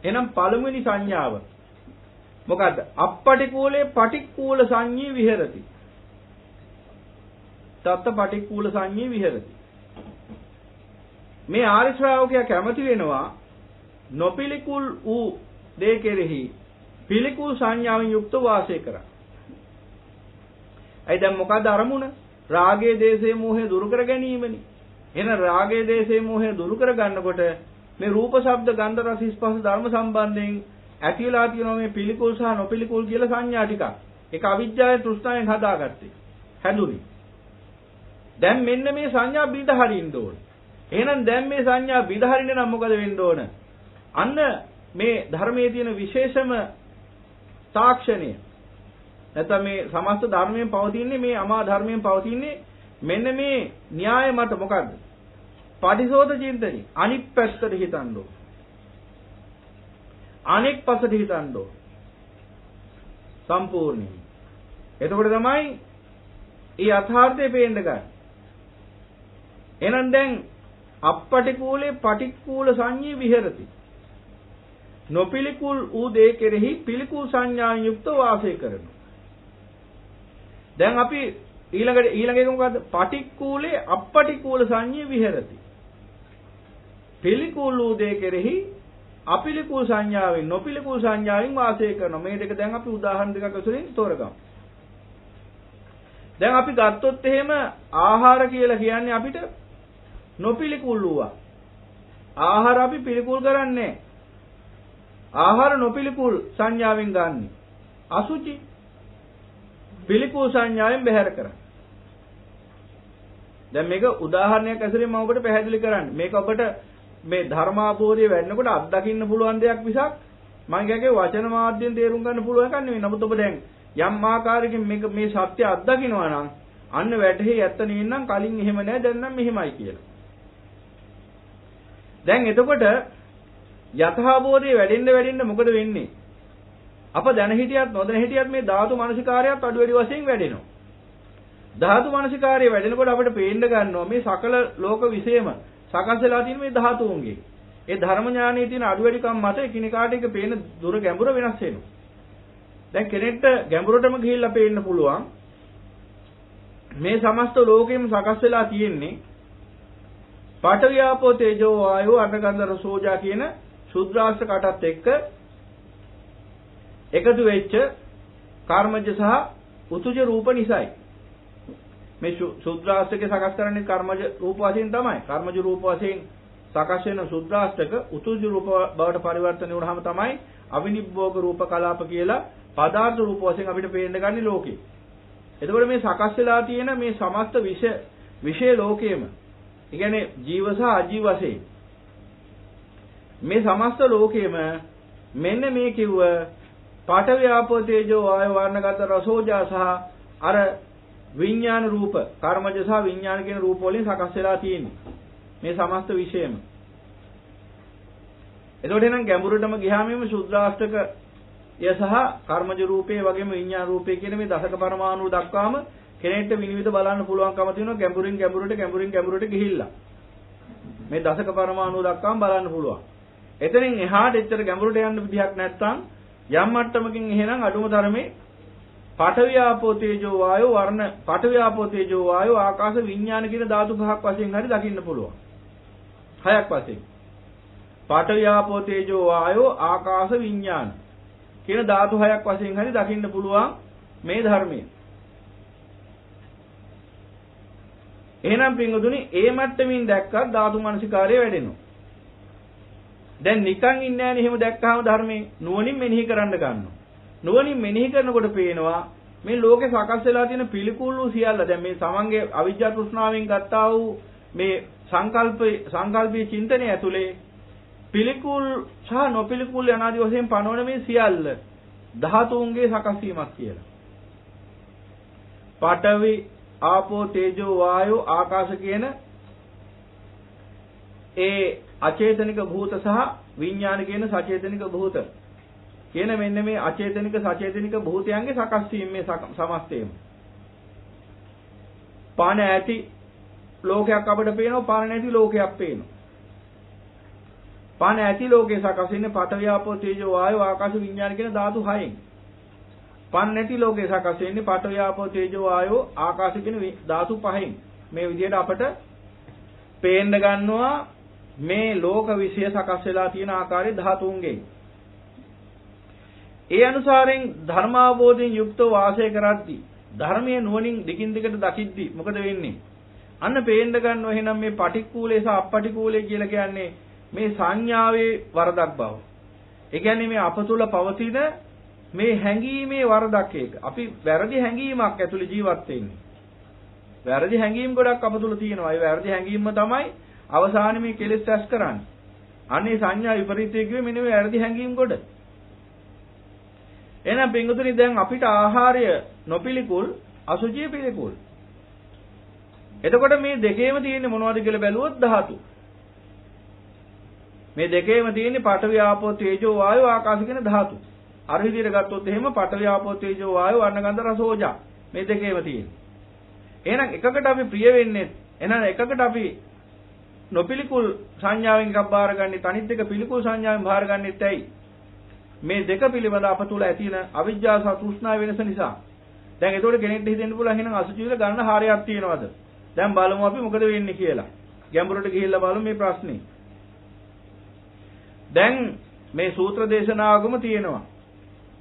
එහෙනම් පළමුවෙනි සංඥාව මොකද්ද? අප්පටිකූලේ පටික්කුල සංඤී විහෙරති. තත්ත පටික්කුල සංඤී විහෙරති. මේ ආර්ය ශ්‍රාවකයා කැමති වෙනවා නොපිලිකුල් වූ දේ කෙරෙහි පිළිකුල් සංඥාවෙන් යුක්ත වාසය කරා. ඇයි දැන් මොකද අරමුණ? රාගයේ දේශයේ මෝහය දුරු කර ගැනීමනේ. එහෙනම් රාගයේ දේශයේ මෝහය දුරු කර ගන්නකොට මේ රූප ශබ්ද ගන්ධ රස ස්පර්ශ ධර්ම සම්බන්ධයෙන් ඇති වෙලා තියෙනවා මේ පිළිකුල් සහ නොපිළිකුල් කියලා සංඥා ටිකක්. ඒක අවිජ්ජාවේ තෘෂ්ණාවෙන් හදාගත්තේ. හැදුනේ. දැන් මෙන්න මේ සංඥා බිඳ හරින්න ඕන. එහෙනම් දැන් මේ සංඥා බිඳ හරින්න නම් මොකද වෙන්න ඕන? අන්න මේ ධර්මයේ තියෙන විශේෂම තාක්ෂණය නැත්නම් මේ සමස්ත ධර්මයෙන් පවතින්නේ මේ අමා ධර්මයෙන් පවතින්නේ මෙන්න මේ න්‍යාය මත මොකද්ද? පටිසෝත චින්තනයි. අනික් පැත්තට හිතන්න ඕන. අනෙක් පසට හිතන්න ඕන. සම්පූර්ණයි. එතකොට තමයි ඒ යථාර්ථය පේන්න ගන්න. එහෙනම් දැන් අප්පටිකූලේ පටික්කුල සංඤී විහෙරති. නොපිලිකුල් ඌ දේ කෙරෙහි පිළිකුල් සංඥාන් යුක්ත වාසය කරනවා. දැන් අපි ඊළඟ එක මොකද්ද? පටික්කුලේ අප්පටිකූල සංඤී විහෙරති. පිළිකුල් ඌ දේ කෙරෙහි අපිලිකුල් සංඥාවෙන් නොපිලිකුල් සංඥාවෙන් වාසය කරනවා. මේ දෙක දැන් අපි උදාහරණ දෙකක් වශයෙන් තෝරගමු. දැන් අපි ගත්තොත් එහෙම ආහාර කියලා කියන්නේ අපිට නොපිලිකුල් වූවා. ආහාර අපි පිළිකුල් කරන්නේ නැහැ. ආහාර නොපිළිකුල් සංඥාවෙන් ගන්න. අසුචි පිළිකුල් සංඥාවෙන් බැහැර කරන්න. දැන් මේක උදාහරණයක් ඇසුරින් මම ඔබට පැහැදිලි කරන්නේ. මේක ඔබට මේ ධර්මාභෝධය වැඩනකොට අත්දකින්න පුළුවන් දෙයක් මිසක් මම කියගේ වචන මාධ්‍යයෙන් තේරුම් ගන්න පුළුවන් එකක් නෙවෙයි. නමුත් ඔබ දැන් යම් ආකාරයකින් මේක මේ සත්‍ය අත්දකින්නවා නම් අන්න වැටහි ඇත්ත නෙවෙන්නම් කලින් එහෙම නැහැ දැන් නම් මෙහෙමයි කියලා. දැන් එතකොට යථාබෝධය වැඩෙන්න මොකද වෙන්නේ? අප දැන හිටියත් නොදැන හිටියත් මේ ධාතු මනසිකාරයත් අඩු වැඩි වශයෙන් වැඩෙනවා. ධාතු මනසිකාරය වැඩෙනකොට අපිට පේන්න ගන්නවා මේ සකල ලෝක විශේෂම සකස් වෙලා තියෙන මේ ධාතුන්ගේ. ඒ ධර්ම ඥානයේ තියෙන අඩු වැඩිකම් මත එකිනෙකාට එක පේන දුර ගැඹුර වෙනස් වෙනවා. දැන් කෙනෙක්ට ගැඹුරටම ගිහිල්ලා පේන්න පුළුවන් මේ සමස්ත ලෝකෙම සකස් වෙලා තියෙන්නේ පඨවි ආපෝ තේජෝ වායෝ අනගන්ධ රසෝජා කියන ශුද්‍රාෂ්ට කටත් එක්ක එකතු වෙච්ච කර්මජ සහ උතුජ රූප නිසායි. මේ ශුද්‍රාෂ්ටකේ සකස් කරන්නේ කර්මජ රූප වශයෙන් තමයි. කර්මජ රූප වශයෙන් සකස් වෙන ශුද්‍රාෂ්ටක උතුජ රූප බවට පරිවර්තනය වුණාම තමයි අවිනිබ්බෝග රූප කලාප කියලා පදාර්ථ රූප වශයෙන් අපිට පේන්න ගන්නේ ලෝකේ. එතකොට මේ සකස් වෙලා තියෙන මේ සමස්ත විෂය ලෝකයේම ඒ කියන්නේ ජීව සහ අජීව වශයෙන් මේ සමස්ත ලෝකයේම මෙන්න මේ කිව්ව පඨවි ආපෝ තේජෝ වායෝ වර්ණගත රසෝජා සහ අර විඥාන රූප කර්මජ සහ විඥාන කියන රූප වලින් සකස් වෙලා තියෙන්නේ මේ සමස්ත විෂයම. එතකොට එහෙනම් ගැඹුරටම ගියාම මේ ශුද්ධාෂ්ටක ය සහ කර්මජ රූපේ වගේම විඥාන රූපේ කියන මේ දසක පරමාණු දක්වාම කෙනෙක්ට විනිවිද බලන්න පුළුවන්කම තියෙනවා ගැඹුරින් ගැඹුරට ගිහිල්ලා. මේ දසක පරමාණු දක්වාම බලන්න පුළුවන්. එතනින් එහාට එච්චර ගැඹුරට යන්න විදිහක් නැත්නම් යම් මට්ටමකින් එහෙනම් අඩුම තරමේ පඨවි ආපෝ තේජෝ වායෝ වර්ණ පඨවි ආපෝ තේජෝ වායෝ ආකාශ විඥාන කියන ධාතු පහක් වශයෙන් හරි දකින්න පුළුවන්. හයක් වශයෙන්. පඨවි ආපෝ තේජෝ වායෝ ආකාශ විඥාන කියන ධාතු හයක් වශයෙන් හරි දකින්න පුළුවන් මේ ධර්මයේ. එහෙනම් පින්වතුනි ඒ මට්ටමින් දැක්කත් ධාතු මනසිකාරය වැඩෙනවා. දැන් නිකන් ඉන්නේ නැහැ නේ එහෙම දැක්කහම ධර්මයේ නුවණින් මෙනෙහි කරන්න ගන්නවා. නුවණින් මෙනෙහි කරනකොට පේනවා මේ ලෝකේ සකස් වෙලා තියෙන පිළිකුල් වූ සියල්ල දැන් මේ සමන්ගේ අවිජ්ජා තෘෂ්ණාවෙන් ගත්තා වූ මේ සංකල්පී චින්තනය ඇතුලේ පිළිකුල් සහ නොපිළිකුල් යනාදී වශයෙන් පනවන මේ සියල්ල ධාතුන්ගේ සකස් වීමක් කියලා. පඨවි ආපෝ තේජෝ වායෝ ආකාශ කියන ඒ අචේතනික භූත සහ විඥාන කියන සචේතනික භූත කියන මෙන්න මේ අචේතනික සචේතනික භූතයන්ගේ සකස් වීම මේ සමස්තයම. පාන ඇති ලෝකයක් අපිට පේනවා පාන නැති ලෝකයක් පේනවා. පණ ඇති ලෝකේ සකස් වෙන්නේ පඨවි ආපෝ තේජෝ වායෝ ආකාශ විඥාන කියන ධාතු 6න්. පණ නැති ලෝකේ සකස් වෙන්නේ පඨවි ආපෝ තේජෝ වායෝ ආකාශ කියන ධාතු 5න්. මේ විදිහට අපට පේන්න ගන්නවා මේ ලෝක විශ්ය සකස් වෙලා තියෙන ආකාරයේ ධාතුන්ගෙන්. ඒ අනුසාරයෙන් ධර්මාවබෝධයෙන් යුක්තව වාසය කරද්දී ධර්මයේ නුවණින් දිගින් දිගට දකිද්දී මොකද වෙන්නේ? අන්න පේන්න ගන්නවා එහෙනම් මේ පටික්කුලේ සහ අපටික්කුලේ කියලා කියන්නේ මේ සංඥාවේ වරදක් බව. ඒ කියන්නේ මේ අප තුළ පවතින මේ හැඟීමේ වරදක් ඒක. අපි වැරදි හැඟීමක් ඇතුළේ ජීවත් වෙන්නේ. වැරදි හැඟීම් ගොඩක් අප තුළ තියෙනවා. ඒ වැරදි හැඟීම්ම තමයි අවසානයේ මේ කෙලෙස් රැස් කරන්නේ. අනේ සංඥා විපරීතය කිව්වේ මෙන්න මේ වැරදි හැඟීම් ගොඩ. එහෙනම් පින්වතුනි දැන් අපිට ආහාරය නොපිළිකුල් අසුචිය පිළිකුල්. එතකොට මේ දෙකේම තියෙන්නේ මොනවද කියලා බැලුවොත් ධාතු. මේ දෙකේම තියෙන්නේ පඨවි ආපෝ තේජෝ වායෝ ආකාශ කියන ධාතු. අර විදිහට ගත්තොත් එහෙම පඨවි ආපෝ තේජෝ වායෝ වර්ණ ගන්ධ රස ඕජා මේ දෙකේම තියෙන්නේ. එහෙනම් එකකට අපි ප්‍රිය වෙන්නේ එහෙනම් එකකට අපි නොපිළිකුල් සංඥාවෙන් එකක් බාරගන්නේ අනිත් එක පිළිකුල් සංඥාවෙන් බාරගන්නෙත් ඇයි? මේ දෙක පිළිබඳ අප තුල ඇතින අවිජ්ජා සහ තෘෂ්ණා වෙනස නිසා. දැන් ඒතකොට කෙනෙක්ට හිතෙන්න පුළුවන් එහෙනම් අසුචි වල ගන්න හාරයක් තියෙනවද? දැන් බලමු අපි මොකද වෙන්නේ කියලා. ගැඹුරට ගිහිල්ලා බලමු මේ ප්‍රශ්නේ. දැන් මේ සූත්‍ර දේශනාවකම තියෙනවා.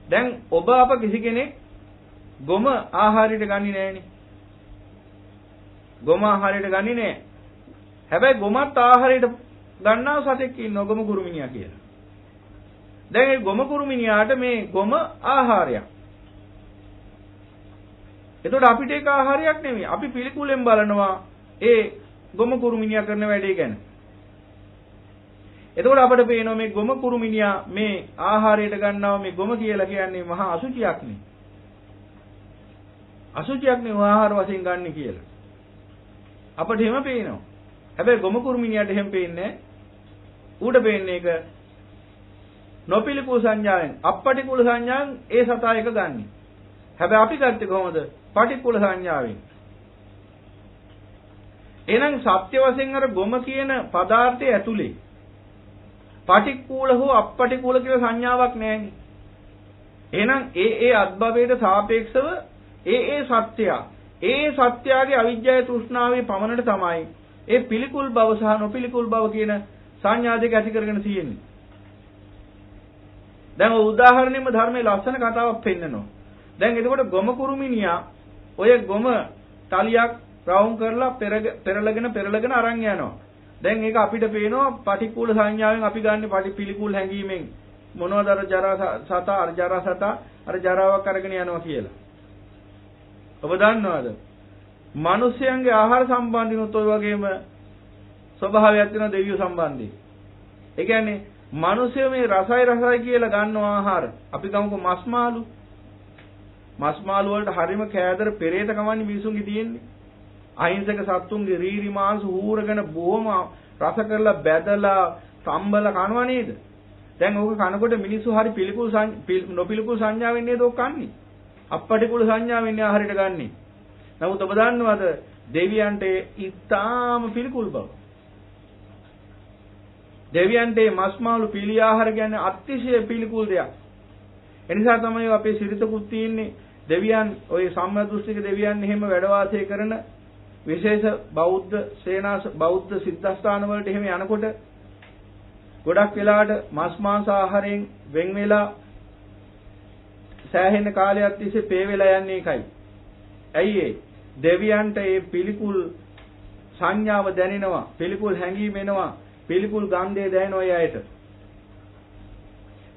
දැන් ඔබ අප කිසි කෙනෙක් ගොම ආහාරයට ගන්නේ නැහෙනේ. ගොම ආහාරයට ගන්නේ නැහැ. හැබැයි ගොමත් ආහාරයට ගන්නා සතෙක් ඉන්නවා ගොම කුරුමිනියා කියලා. දැන් මේ ගොම කුරුමිනියාට මේ ගොම ආහාරයක්. එතකොට අපිට ඒක ආහාරයක් නෙමෙයි. අපි පිළිකුලෙන් බලනවා ඒ ගොම කුරුමිනියා කරන වැඩේ ගැන. එතකොට අපිට පේනවා මේ ගොම කුරුමිනියා මේ ආහාරයට ගන්නවා මේ ගොම කියලා කියන්නේ මහා අසුචියක් නේ. අසුචියක් නේ ආහාර වශයෙන් ගන්න කියලා. අපිට එහෙම පේනවා. හැබැයි ගොම කුරුමිනියාට එහෙම පේන්නේ නැහැ. ඌට පේන්නේ ඒක නොපිළිකුල් සංඥාවෙන් අපටිකුල සංඥාවෙන් ඒ සතා එක ගන්නෙ. හැබැයි අපි ගත්තේ කොහොමද? පටිකුල සංඥාවෙන්. එහෙනම් සත්‍ය වශයෙන් අර ගොම කියන පදාර්ථයේ ඇතුලේ පටික්කුල හෝ අපටිකුල කියලා සංඥාවක් නැහැනේ. එහෙනම් ඒ අත්භවයට සාපේක්ෂව ඒ සත්‍යයේ අවිජ්ජාවේ තෘෂ්ණාවේ පමණට තමයි ඒ පිළිකුල් බව සහ නොපිළිකුල් බව කියන සංඥා දෙක ඇති කරගෙන තියෙන්නේ. දැන් උදාහරණෙම ධර්මයේ ලස්සන කතාවක් පෙන්නනවා. දැන් එතකොට ගොම කුරුමිනියා ඔය ගොම තලියක් රවුම් කරලා පෙරලගෙන අරන් යනවා. දැන් ඒක අපිට පේනවා පටික්කුල සංඥාවෙන් අපි ගන්න පිළිකුල් හැඟීමෙන් මොනවද අර ජරා සතා අර ජරාවක් අරගෙන යනවා කියලා. ඔබ දන්නවද? මිනිස්යන්ගේ ආහාර සම්බන්ධිනුත් ඔය වගේම ස්වභාවයක් තියෙනවා දෙවියෝ සම්බන්ධයෙන්. ඒ කියන්නේ මිනිස්සු මේ රසයි කියලා ගන්න ආහාර අපි ගමුකෝ මස් මාළු වලට හරිම කෑදර පෙරේත කමන්නේ මිනිසුන්ගේ තියෙන්නේ. අහිංසක සත්තුන්ගේ රීරි මාංශ හූරගෙන බොහොම රස කරලා බැදලා සම්බල කනවා නේද? දැන් ඕක කනකොට මිනිස්සු හරි නොපිළිකුල් සංඥාවෙන් නේද ඕක කන්නේ? අපටිකුල සංඥාවෙන් ආහාරයට ගන්නෙ. නමුත් ඔබ දන්නවද දෙවියන්ට ඊටාම පිළිකුල් බව. දෙවියන්ට මස් මාළු පිළි ආහාර කියන්නේ අතිශය පිළිකුල් දෙයක්. එනිසා තමයි අපේ සිරිතකුත් තියෙන්නේ දෙවියන් ඔය සම්මදෘෂ්ටික දෙවියන් එහෙම වැඩ වාසය කරන විශේෂ බෞද්ධ සිද්ධාස්ථාන වලට එහෙම යනකොට ගොඩක් වෙලාවට මස් මාංශ ආහාරයෙන් වෙන් වෙලා සෑහෙන කාලයක් තිස්සේ පේ වෙලා යන්නේ ඒකයි. ඇයි ඒ? දෙවියන්ට මේ පිළිකුල් සංඥාව දැනෙනවා, පිළිකුල් හැඟීම් එනවා, පිළිකුල් ගන්ධය දැනෙනවා ඒ අයට.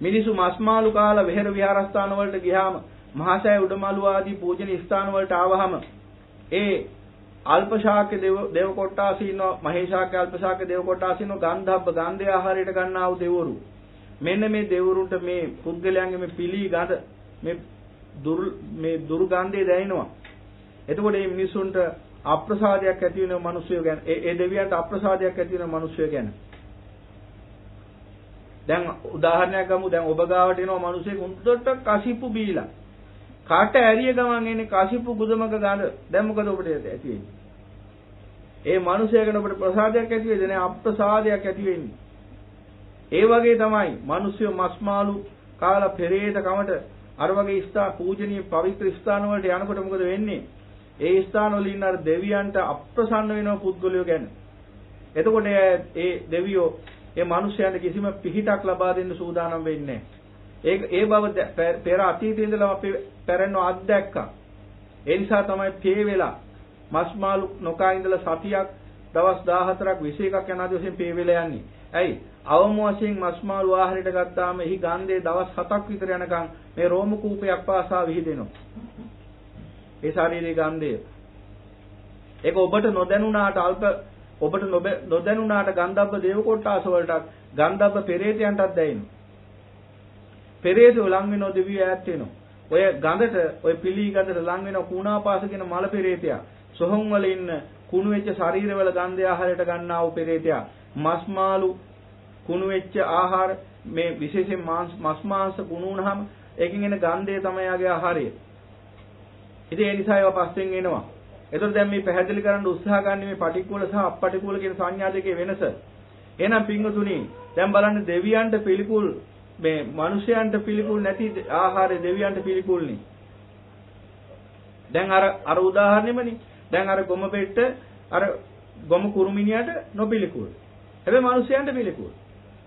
මිනිසු මස් මාළු කාලා වෙහෙර විහාරස්ථාන වලට ගියාම මහසෑය උඩමාළු ආදී පූජනීය ස්ථාන වලට ආවහම ඒ අල්පශාක්‍ය දේව කොට්ටාසීන මහේශාක්‍ය අල්පශාක්‍ය දේව කොට්ටාසීන ගන්ධබ්බ ගන්ධය ආහාරයට ගන්නා වූ දෙවරු මෙන්න මේ දෙවරුන්ට මේ පුද්ගලයන්ගේ මේ පිළි ගඳ මේ දුර්ගන්ධය දැනෙනවා. එතකොට මේ මිනිසුන්ට අප්‍රසාදයක් ඇති වෙන මිනිස්සුયો ගැන ඒ දෙවියන්ට අප්‍රසාදයක් ඇති වෙන මිනිස්සුયો ගැන දැන් උදාහරණයක් ගමු. දැන් ඔබ ගාවට එනවා මිනිස්සෙක් හුන්නට කසිප්පු බීලා කාට ඇරිය ගමන් එන්නේ කසිප්පු ගුදමක ගඳ. දැන් මොකද ඔබට ඇති වෙන්නේ? ඒ මිනිසයාගෙන ඔබට ප්‍රසාදයක් ඇති වෙන්නේ නැහැ, අප්‍රසාදයක් ඇති වෙන්නේ. ඒ වගේ තමයි මිනිස්සු මස් මාළු කාලා පෙරේත කමට අර වගේ ස්ථාන පූජනීය පවිත්‍ර ස්ථාන වලට යනකොට මොකද වෙන්නේ? ඒ ස්ථාන වල ඉන්න අර දෙවියන්ට අප්‍රසන්න වෙන පුද්ගලයෝ ගැන. එතකොට ඒ දෙවියෝ ඒ මිනිස්යන්ට කිසිම පිහිටක් ලබා දෙන්න සූදානම් වෙන්නේ නැහැ. ඒ බව පෙර අතීතයේ ඉඳලා අපි පැරණි අත්දැක්කා. ඒ නිසා තමයි තේ වෙලා මස් මාළු නොකා ඉඳලා සතියක් දවස් 14ක් 21ක් යන ආදී වශයෙන් පේ වෙලා යන්නේ. ඇයි? අවම වශයෙන් මස් මාළු ආහාරයට ගත්තාම එහි ගන්ධය දවස් 7ක් විතර යනකම් මේ රෝම කූපයක් පාසා විහිදෙනවා. ඒ ශාරීරික ගන්ධය. ඒක ඔබට නොදැනුණාට ඔබට නොදැනුණාට ගන්ධබ්බ දේව කොට්ටාස වලටත් ගන්ධබ්බ පෙරේතයන්ටත් දැනෙනවා. පෙරේතෝ ලං වෙනෝ දෙවියෝ ඈත් වෙනවා. ඔය ගඳට ඔය පිලී ගඳට ලං වෙන කුණාපාස කියන මල පෙරේතයා සොහොන් වල ඉන්න කුණු වෙච්ච ශරීරවල ගන්ධය ආහාරයට ගන්නා වූ පෙරේතයා මස් මාළු කුණු වෙච්ච ආහාර මේ විශේෂයෙන් මස් මාංශ කුණු වුණාම ඒකෙන් එන ගන්ධය තමයි යාගේ ආහාරය. ඉතින් ඒ නිසා ඒවා පස්සෙන් එනවා. එතකොට දැන් මේ පැහැදිලි කරන්න උත්සාහ ගන්න මේ පටික්කුල සහ අපටික්කුල කියන සංඥා දෙකේ වෙනස. එහෙනම් පින්වතුනි දැන් බලන්න දෙවියන්ට පිළිකුල් මේ මිනිසයන්ට පිළිකුල් නැති ආහාරය දෙවියන්ට පිළිකුල්නේ. දැන් අර උදාහරණෙමනේ. දැන් අර ගොම පෙට්ට අර ගොම කුරුමිනියට නොපිළිකුල්. හැබැයි මිනිසයන්ට පිළිකුල්.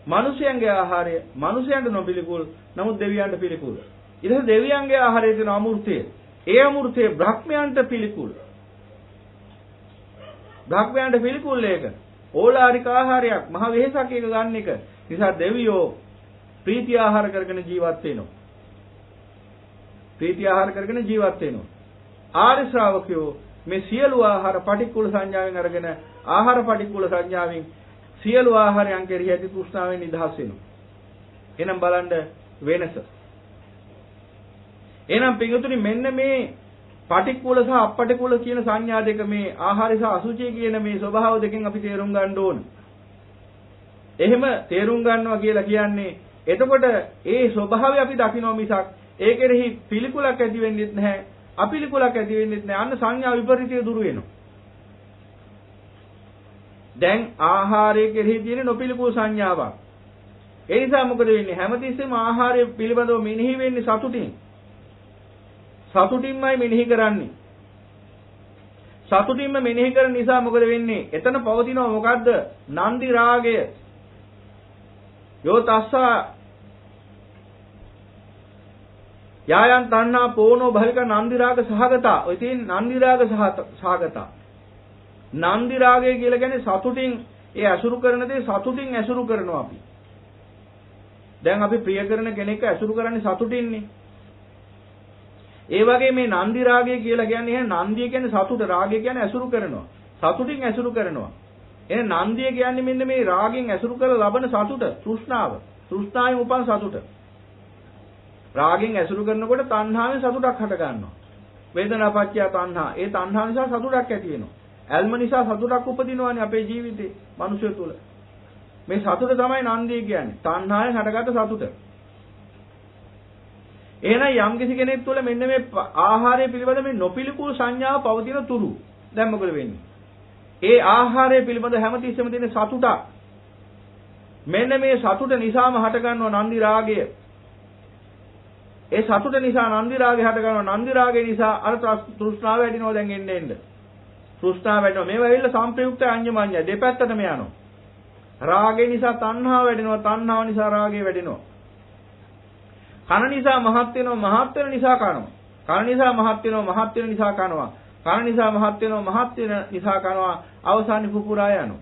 මිනිසයන්ගේ ආහාරය මිනිසයන්ට නොපිළිකුල්. නමුත් දෙවියන්ට පිළිකුල්. ඊට දෙවියන්ගේ ආහාරය තියෙන අමෘතය. ඒ අමෘතය බ්‍රහ්මයන්ට පිළිකුල්. බ්‍රහ්මයන්ට පිළිකුල් ඒක. ඕලාරික ආහාරයක් මහ වෙහසක් එක ගන්න එක. නිසා දෙවියෝ ප්‍රීති ආහාර කරගෙන ජීවත් වෙනවා. ප්‍රීති ආහාර කරගෙන ජීවත් වෙනවා. ආර්ය ශ්‍රාවකයෝ මේ සියලු ආහාර පටික්කුල සංඥාවෙන් අරගෙන ආහාර පටික්කුල සංඥාවෙන් සියලු ආහාරයන් කෙරෙහි ඇති තෘෂ්ණාවෙන් නිදහස් වෙනවා. එහෙනම් බලන්න වෙනස. එහෙනම් පිටුතුනි මෙන්න මේ පටික්කුල සහ අපටික්කුල කියන සංඥා දෙක මේ ආහාර සහ අසුචි කියන මේ ස්වභාව දෙකෙන් අපි තේරුම් ගන්න ඕන. එහෙම තේරුම් ගන්නවා කියලා කියන්නේ එතකොට ඒ ස්වභාවය අපි දකිනවා මිසක් ඒ කෙරෙහි පිළිකුලක් ඇති වෙන්නේ නැහැ. අපිළිකුලක් ඇති වෙන්නේ නැහැ. අන්න සංඥා විපරිතය දුරු වෙනවා. දැන් ආහාරයේ කෙරෙහි තියෙන නොපිළිකුල් සංඥාවක්. ඒ නිසා මොකද වෙන්නේ? හැමතිස්සෙම ආහාරය පිළිබඳව මෙනෙහි වෙන්නේ සතුටින්. සතුටින්මයි මෙනෙහි කරන්නේ. සතුටින්ම මෙනෙහි කරන නිසා මොකද වෙන්නේ? එතන පවතිනවා මොකද්ද? නන්දි රාගය. යෝ තස්සා යායන් තණ්හා පෝනෝ භවික නන්දි රාග සහගතා. ඔය තියෙන නන්දි රාග සහගතා. නන්දි රාගය කියලා කියන්නේ සතුටින් ඒ අසුරු කරන දේ සතුටින් අසුරු කරනවා අපි. දැන් අපි ප්‍රිය කරන කෙනෙක් අසුරු කරන්නේ සතුටින්නේ. ඒ වගේ මේ නන්දි රාගය කියලා කියන්නේ නන්දිය කියන්නේ සතුට, රාගය කියන්නේ අසුරු කරනවා. සතුටින් අසුරු කරනවා. එහෙනම් නන්දිය කියන්නේ මෙන්න මේ රාගෙන් අසුරු කරලා ලබන සතුට, තෘෂ්ණාව. තෘෂ්ණාවෙන් උපන් සතුට. රාගෙන් ඇසුරු කරනකොට තණ්හාවෙන් සතුටක් හට ගන්නවා. වේදනාපච්චය තණ්හා. ඒ තණ්හා නිසා සතුටක් ඇති වෙනවා. ඇල්ම නිසා සතුටක් උපදිනවානේ අපේ ජීවිතේ, මනුෂ්‍ය තුල. මේ සතුට තමයි නන්දිය කියන්නේ. තණ්හාවෙන් හටගත්ත සතුට. එහෙනම් යම් කිසි කෙනෙක් තුළ මෙන්න මේ ආහාරය පිළිබඳ මේ නොපිළිකුල් සංඥාව පවතින තුරු දැන් මොකද වෙන්නේ? ඒ ආහාරය පිළිබඳ හැමතිස්සෙම තියෙන සතුටක්. මෙන්න මේ සතුට නිසාම හට ගන්නවා නන්දි රාගය. ඒ සතුට නිසා නන්දි රාගය හට ගන්නවා. නන්දි රාගය නිසා අර තෘෂ්ණාව වැඩිනවා දැන් එන්න. තෘෂ්ණාව වැඩිනවා. මේවා ඇවිල්ලා සංප්‍රයුක්ත අඤ්ඤමඤ්ඤ දෙපැත්තටම යනවා. රාගය නිසා තණ්හාව වැඩිනවා. තණ්හාව නිසා රාගය වැඩිනවා. කන නිසා මහත් වෙනවා. මහත් වෙන නිසා කනවා. කන නිසා මහත් වෙනවා. මහත් වෙන නිසා කනවා. කන නිසා මහත් වෙනවා. මහත් වෙන නිසා කනවා. අවසානයේ පුපුරා යනවා.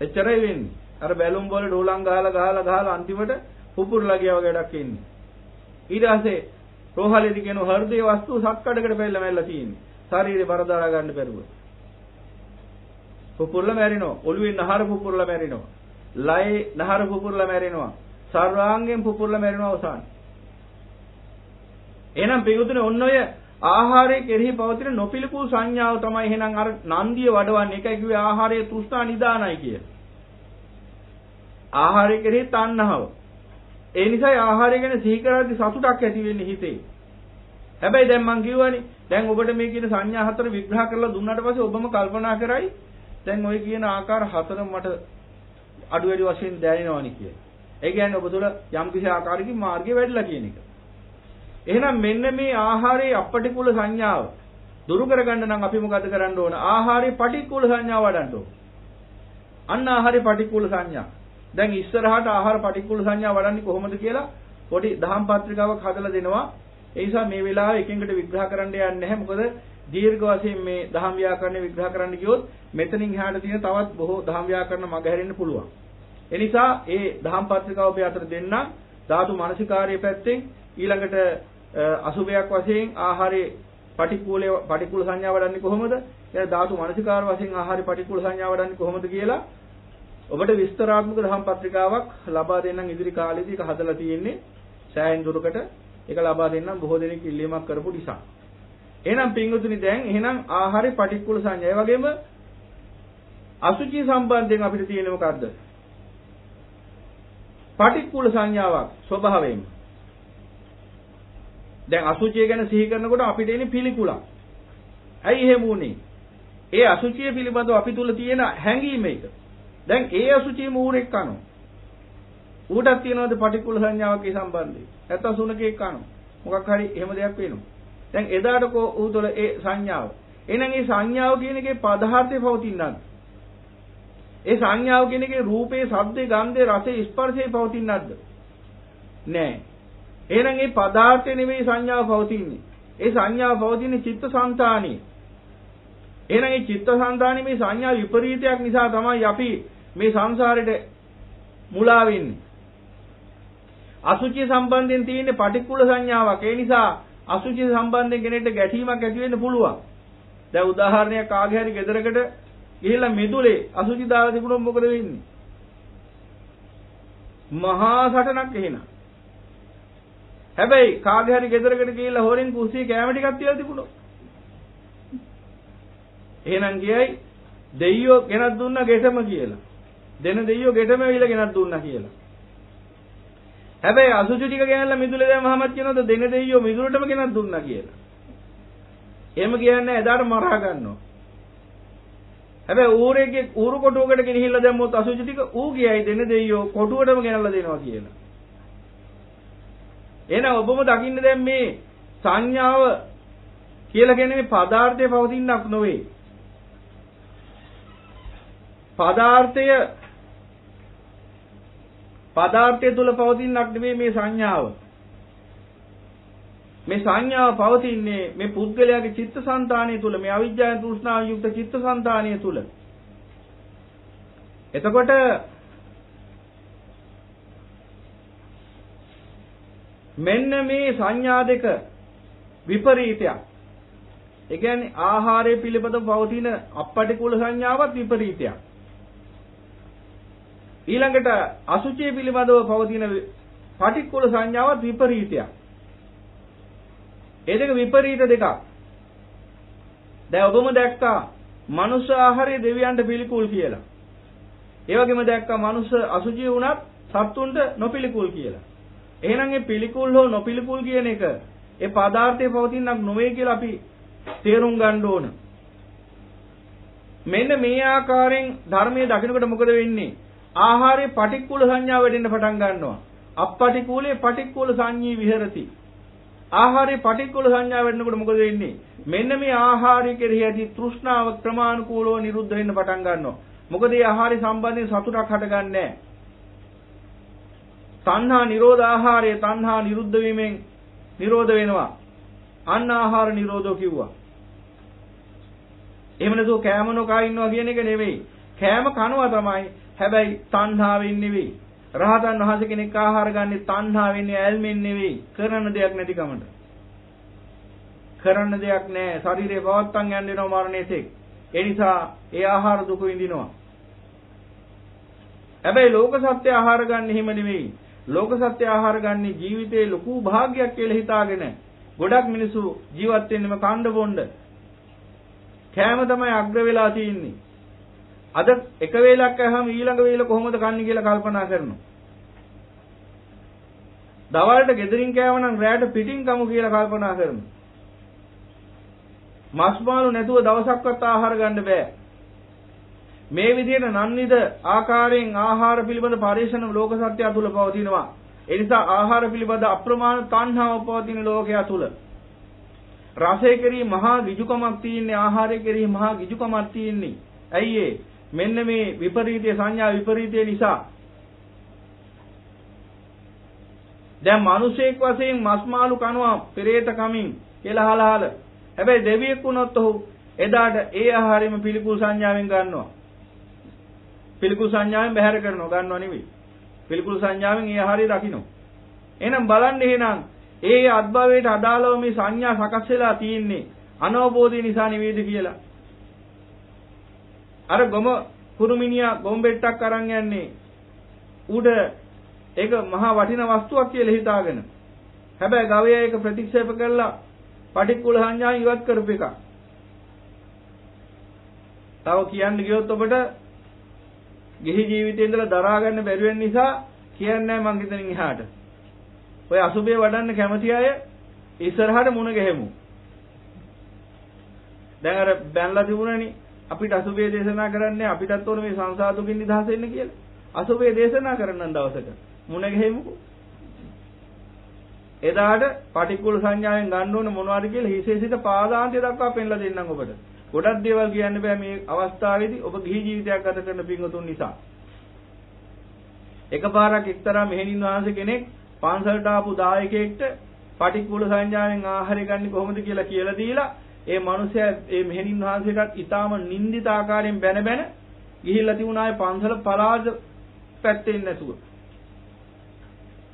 එච්චරයි වෙන්නේ. අර බැලුම් වල ඩෝලම් ගහලා අන්තිමට පුපුරලා ගියා වගේ වැඩක් ඉන්නේ. ඊට පස්සේ රෝහලේදී කියන හෘදේ වස්තු සක්කඩකට පැල්ල මැල්ලා තියෙන්නේ. ශරීරේ බර දරා ගන්න බැරුව. පුපුරලා මැරෙනවා. ඔළුවේ නහර පුපුරලා මැරෙනවා. ලයේ නහර පුපුරලා මැරෙනවා. සර්වාංගෙන් පුපුරලා මැරෙනවා අවසානයේ. එහෙනම් පිටුතුනේ ඔන්න ඔය ආහාරයේ කෙරෙහි පවතින නොපිළිකුල් සංඥාව තමයි එහෙනම් අර නන්දිය වඩවන්නේ. ඒකයි කිව්වේ ආහාරයේ තෘෂ්ණා නිදානයි කියලා. ආහාරය කෙරෙහි තණ්හාව. ඒ නිසා ආහාරය ගැන සිහි කරද්දී සතුටක් ඇති වෙන්නේ හිතේ. හැබැයි දැන් මං කියවනේ දැන් ඔබට මේ කියන සංඥා හතර විග්‍රහ කරලා දුන්නාට පස්සේ ඔබම කල්පනා කරයි දැන් ওই කියන ආකාර හතරම මට අඩු වැඩි වශයෙන් දැනෙනවනේ කියලා. ඒ කියන්නේ ඔබ තුළ යම් කිසි ආකාරයකින් මාර්ගය වැඩිලා කියන එක. එහෙනම් මෙන්න මේ ආහාරයේ අපටිකුල සංඥාව දුරු කරගන්න නම් අපි මොකද කරන්න ඕන? ආහාරයේ පටික්කුල සංඥාව වඩන්න ඕන. අන්න ආහාරයේ පටික්කුල සංඥා. දැන් ඉස්සරහට ආහාර පටික්කුල සංඥා වඩන්නේ කොහොමද කියලා පොඩි දහම් පත්‍රිකාවක් හදලා දෙනවා. ඒ නිසා මේ වෙලාවේ එකින් එකට විග්‍රහ කරන්න යන්නේ නැහැ. මොකද දීර්ඝ වශයෙන් මේ දහම් ව්‍යාකරණ විග්‍රහ කරන්න ගියොත් මෙතනින් එහාට තියෙන තවත් බොහෝ දහම් ව්‍යාකරණ මගහැරෙන්න පුළුවන්. ඒ නිසා ඒ දහම් පත්‍රිකාව අපි අතර දෙන්න ධාතු මනසිකාර්යයේ පැත්තෙන් ඊළඟට අසුභයක් වශයෙන් ආහාරයේ පටික්කුල සංඥා වඩන්නේ කොහොමද? එයා ධාතු මනසිකාර වශයෙන් ආහාරයේ පටික්කුල සංඥා වඩන්නේ කොහොමද කියලා ඔබට විස්තරාත්මක දහම් පත්‍රිකාවක් ලබා දෙන්නම් ඉදිරි කාලෙදී. ඒක හදලා තියෙන්නේ සෑහෙන දුරකට. ඒක ලබා දෙන්නම් බොහෝ දෙනෙක් ඉල්ලීමක් කරපු නිසා. එහෙනම් පින්වතුනි දැන් එහෙනම් ආහාරයේ පටික්කුල සංඥා. ඒ වගේම අසුචි සම්බන්ධයෙන් අපිට තියෙන මොකද්ද? පටික්කුල සංඥාවක් ස්වභාවයෙන්ම. දැන් අසුචිය ගැන සිහි කරනකොට අපිට එන්නේ පිළිකුලක්. ඇයි එහෙම වුනේ? ඒ අසුචිය පිළිබඳව අපි තුල තියෙන හැඟීම එක. දැන් ඒ අසුචිය මූරෙක් කනවා. ඌටත් තියෙනවද පටික්කුල සංඥාවක් ඒ සම්බන්ධයෙන්? නැත්නම් සුනකෙක් කනවා. මොකක් හරි එහෙම දෙයක් වෙනවා. දැන් එදාට ඌ තුල ඒ සංඥාව. එහෙනම් ඒ සංඥාව කියන එකේ පදාර්ථය පවතිනවද? ඒ සංඥාව කියන එකේ රූපේ, ශබ්දේ, ගන්ධේ, රසේ, ස්පර්ශේ පවතිනවද? නෑ. එහෙනම් මේ පදාර්ථය නෙවෙයි සංඥාව පවතින්නේ. ඒ සංඥාව පවතින්නේ චිත්තසංතානියේ. එහෙනම් මේ චිත්තසංතානියේ මේ සංඥා විපරීතයක් නිසා තමයි අපි මේ සංසාරෙට මුලා වෙන්නේ. අසුචි සම්බන්ධයෙන් තියෙන පටික්කුල සංඥාවක්. ඒ නිසා අසුචි සම්බන්ධයෙන් කෙනෙක්ට ගැටීමක් ඇති වෙන්න පුළුවන්. දැන් උදාහරණයක් ආගේ හරි ගෙදරකට ගිහිල්ලා මිදුලේ අසුචි දාලා තිබුණොත් මොකද වෙන්නේ? මහා සටනක් එහෙනම්. හැබැයි කාගේ හරි ගෙදරකට ගිහිල්ලා හොරෙන් කුස්සියේ කැම ටිකක් තියලා තිබුණොත් එහෙනම් කියයි දෙයියෝ ගෙනත් දුන්නා ගෙටම කියලා. දෙන දෙයියෝ ගෙටම ඇවිල්ලා ගෙනත් දුන්නා කියලා. හැබැයි අසුචි ටික ගෙනල්ලා මිදුලේ දැම්මහමත් කියනවාද දෙන දෙයියෝ මිදුලටම ගෙනත් දුන්නා කියලා. එහෙම කියන්නේ එදාට මරා ගන්නවා. හැබැයි ඌරේගේ ඌරු කොටුවකට ගෙනහිල්ලා දැම්මොත් අසුචි ටික ඌ කියයි දෙන දෙයියෝ කොටුවටම ගෙනල්ලා දෙනවා කියලා. එහෙනම් ඔබම දකින්න දැන් මේ සංඥාව කියලා කියන්නේ මේ පදාර්ථයේ පවතිනක් නොවේ. පදාර්ථය තුල පවතිනක් නෙවෙයි මේ සංඥාව. මේ සංඥාව පවතින්නේ මේ පුද්ගලයාගේ චිත්තසංතානිය තුල, මේ අවිජ්ජාන තෘෂ්ණාව යුක්ත චිත්තසංතානිය තුල. එතකොට මෙන්න මේ සංඥා දෙක විපරීතයක්. ඒ කියන්නේ ආහාරය පිළිබඳව පවතින අපටිකුල සංඥාවත් විපරීතයක්. ඊළඟට අසුචිය පිළිබඳව පවතින පටික්කුල සංඥාවත් විපරීතයක්. ඒ දෙක විපරීත දෙකක්. දැන් ඔබම දැක්කා මනුෂ්‍ය ආහාරය දෙවියන්ට පිළිකුල් කියලා. ඒ වගේම දැක්කා මනුෂ්‍ය අසුචිය වුණත් සත්තුන්ට නොපිළිකුල් කියලා. එහෙනම් මේ පිළිකුල් හෝ නොපිළිකුල් කියන එක ඒ පදාර්ථයේ පවතිනක් නොවේ කියලා අපි තේරුම් ගන්න ඕන. මෙන්න මේ ආකාරයෙන් ධර්මයේ දකින්නකොට මොකද වෙන්නේ? ආහාරයේ පටික්කුල සංඥා වැඩෙන්න පටන් ගන්නවා. අපපටිකුලේ පටික්කුල සංඤී විහෙරති. ආහාරයේ පටික්කුල සංඥා වැඩෙනකොට මොකද වෙන්නේ? මෙන්න මේ ආහාරය කෙරෙහි ඇති තෘෂ්ණාව ක්‍රමානුකූලව නිරුද්ධ වෙන්න පටන් ගන්නවා. මොකද මේ ආහාරය සම්බන්ධයෙන් සතුටක් හටගන්නේ නැහැ. තණ්හා නිරෝධ ආහාරය තණ්හා නිරුද්ධ වීමෙන් නිරෝධ වෙනවා. අන්න ආහාර නිරෝධෝ කිව්වා. එහෙම නැතුව කෑම නොකා ඉන්නවා කියන එක නෙවෙයි. කෑම කනවා තමයි. හැබැයි තණ්හාවෙන් නෙවෙයි. රහතන් වහන්සේ කෙනෙක් ආහාර ගන්නේ තණ්හාවෙන් ඇල්මෙන් නෙවෙයි. කරන්න දෙයක් නැති කමට. කරන්න දෙයක් නැහැ. ශරීරේ පවත්තන් යන්න වෙනවා මරණයේසෙක්. ඒ නිසා ඒ ආහාර දුක විඳිනවා. හැබැයි ලෝක සත්‍ය ආහාර ගන්න හිම නෙවෙයි. ලෝක සත්‍ය ආහාර ගන්න ජීවිතේ ලොකු භාග්යක් කියලා හිතාගෙන ගොඩක් මිනිස්සු ජීවත් වෙන්නේම කණ්ඩ බොණ්ඩ. කෑම තමයි අග්‍ර වෙලා තියෙන්නේ. අද එක වේලක් කෑවම ඊළඟ වේල කොහොමද කන්නේ කියලා කල්පනා කරනවා. දවල්ට ගෙදරින් කෑව නම් රැයට පිටින් කමු කියලා කල්පනා කරනවා. මස් මාළු නැතුව දවසක්වත් ආහාර ගන්න බෑ. මේ විදිහට නන්විද ආකාරයෙන් ආහාර පිළිබඳ පරිශන ලෝක සත්‍ය තුල පවතිනවා. ඒ නිසා ආහාර පිළිබඳ අප්‍රමාණ තණ්හාව පවතින ලෝකය තුල රසය කෙරෙහි මහා ගිජුකමක් තියෙන්නේ, ආහාරය කෙරෙහි මහා ගිජුකමක් තියෙන්නේ. ඇයි ඒ? මෙන්න මේ විපරීතය සංඥා විපරීතය නිසා. දැන් මිනිසෙක් වශයෙන් මස් මාළු කනවා පෙරේත කමින් කියලා අහලා. හැබැයි දෙවියෙක් වුණොත් ඔහු එදාට ඒ ආහාරෙම පිළිකුල් සංඥාවෙන් ගන්නවා. පිළිකුල් සංඥාවෙන් බැහැර කරනවා, ගන්නව නෙවෙයි. පිළිකුල් සංඥාවෙන් ඒ ආහාරය දකින්න. එහෙනම් බලන්න එහෙනම් ඒ අත්භවයට අදාළව මේ සංඥා සකස් වෙලා තියෙන්නේ අනවබෝධය නිසා නෙවෙයිද කියලා. අර ගොම කුරුමිනියා ගොම්බෙට්ටක් අරන් යන්නේ උඩ ඒක මහා වටිනා වස්තුවක් කියලා හිතාගෙන. හැබැයි ගවයා ඒක ප්‍රතික්ෂේප කළා පටික්කුල සංඥා ඉවත් කරපු එක. තව කියන්න ගියොත් ඔබට ගිහි ජීවිතේ ඉඳලා දරා ගන්න බැරි වෙන නිසා කියන්නේ නැහැ මං හිතනින් එහාට. ඔය අසුබේ වඩන්න කැමති අය ඉස්සරහට මුණ ගැහෙමු. දැන් අර බැනලා තිබුණනේ අපිට අසුබේ දේශනා කරන්නේ අපිටත් ඕන මේ සංසාර දුකින් නිදහස් වෙන්න කියලා. අසුබේ දේශනා කරන්න දවසක මුණ ගැහෙමුකෝ. එදාට පටික්කුල සංඥාවෙන් ගන්න ඕන මොනවද කියලා හිසේ සිට පාදාන්තය දක්වා පෙන්ලා දෙන්නම් ඔබට. ගොඩක් දේවල් කියන්න බෑ මේ අවස්ථාවේදී ඔබ ගිහි ජීවිතයක් ගත කරන පින්වතුන් නිසා. එකපාරක් එක්තරා මෙහෙණින් වහන්සේ කෙනෙක් පන්සලට ආපු දායකයෙක්ට පටික්කුල සංඥාවෙන් ආහාරය ගන්න කොහොමද කියලා දීලා ඒ මිනිසයා ඒ මෙහෙණින් වහන්සේටත් ඊටාම නින්දිත ආකාරයෙන් බැන ගිහිල්ලා තිබුණායේ පන්සල පලාද පැත්තේ ඉන්නේ නැතුව.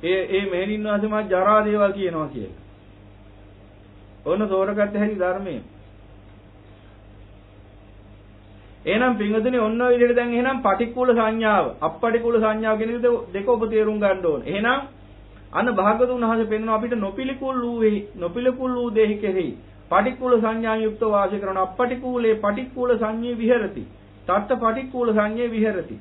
ඒ මෙහෙණින් වහන්සේ මා ජරා දේවල් කියනවා කියලා. ඕන තෝරගත්ත හැටි ධර්මයේ. එහෙනම් පින්වතුනි ඔන්න ඔය විදිහට දැන් එහෙනම් පටික්කුල සංඥාව, අප්පටික්කුල සංඥාව කියන දෙක ඔබ තේරුම් ගන්න ඕනේ. එහෙනම් අන්න භාගතුන් වහන්සේ පෙන්වනවා අපිට නොපිළිකුල් වූ දෙහි කෙරෙහි පටික්කුල සංඥා යුක්ත වාසය කරන අප්පටික්කුලේ පටික්කුල සංඤේ විහෙරති. තත්ත පටික්කුල සංඤේ විහෙරති.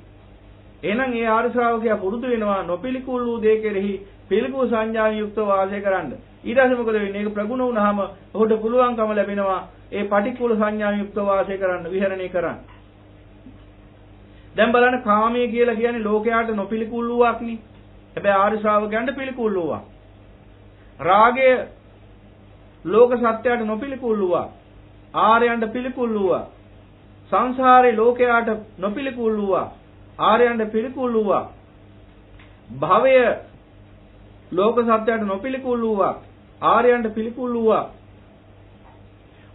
එහෙනම් ඒ ආර්ය ශ්‍රාවකයා පුරුදු වෙනවා නොපිළිකුල් වූ දෙය කෙරෙහි පිළිකුල් සංඥා යුක්ත වාසය කරන්න. ඊට පස්සේ මොකද වෙන්නේ? ඒක ප්‍රගුණ වුණාම ඔහුට පුළුවන්කම ලැබෙනවා ඒ පටික්කුල සංඥා යුක්ත වාසය කරන්න, විහරණය කරන්න. දැන් බලන්න කාමයේ කියලා කියන්නේ ලෝකයාට නොපිළිකුල් වූවක් නේ. හැබැයි ආර්ය ශ්‍රාවකයන්ට පිළිකුල් වූවක්. රාගය ලෝක සත්‍යයට නොපිළිකුල් වූවක්. ආර්යයන්ට පිළිකුල් වූවක්. සංසාරේ ලෝකයාට නොපිළිකුල් වූවක්. ආර්යයන්ට පිළිකුල් වූවක්. භවය ලෝක සත්‍යයට නොපිළිකුල් වූවක්. ආර්යයන්ට පිළිකුල් වූවක්.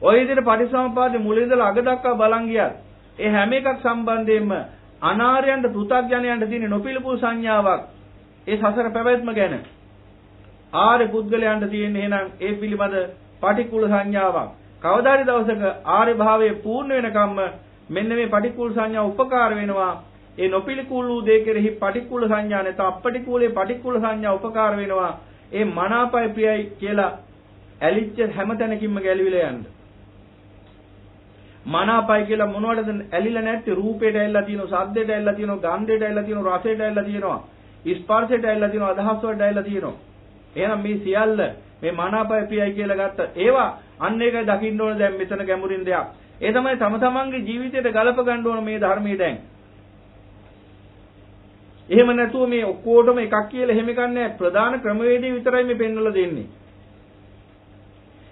ඔය විදිහට පටිසමුපාදේ මුල ඉඳලා අග දක්වා බලන් ගියත් ඒ හැම එකක් සම්බන්ධයෙන්ම අනාර්යයන්ට පෘථග්ජනයන්ට තියෙන නොපිළිකුල් සංඥාවක් ඒ සසර පැවැත්ම ගැන. ආර්ය පුද්ගලයන්ට තියෙන එහෙනම් ඒ පිළිබඳ පටික්කුල සංඥාවක්. කවදා හරි දවසක ආර්ය භාවයේ පූර්ණ වෙනකම්ම මෙන්න මේ පටික්කුල සංඥා උපකාර වෙනවා. ඒ නොපිළිකුල් වූ දේ කෙරෙහි පටික්කුල සංඥා නැත අපටික්කුලේ පටික්කුල සංඥා උපකාර වෙනවා. ඒ මනාපයි ප්‍රියයි කියලා ඇලිච්ච හැම තැනකින්ම ගැලවිලා යන්න. මනාපයි කියලා මොනවටද ඇලිලා නැත්තේ? රූපයට ඇලිලා තියෙනවා, ශබ්දයට ඇලිලා තියෙනවා, ගන්ධයට ඇලිලා තියෙනවා, රසයට ඇලිලා තියෙනවා, ස්පර්ශයට ඇලිලා තියෙනවා, අදහස් වලට ඇලිලා තියෙනවා. එහෙනම් මේ සියල්ල මේ මනාපය ප්‍රියයි කියලා ගත්ත ඒවා අන්න ඒකයි දකින්න ඕන දැන් මෙතන ගැඹුරින් දෙයක්. ඒ තමයි තම තමන්ගේ ජීවිතයට ගලප ගන්න ඕන මේ ධර්මයේ දැන්. එහෙම නැතුව මේ ඔක්කොටම එකක් කියලා එහෙම ගන්නෑ. ප්‍රධාන ක්‍රමවේදය විතරයි මේ පෙන්වලා දෙන්නේ.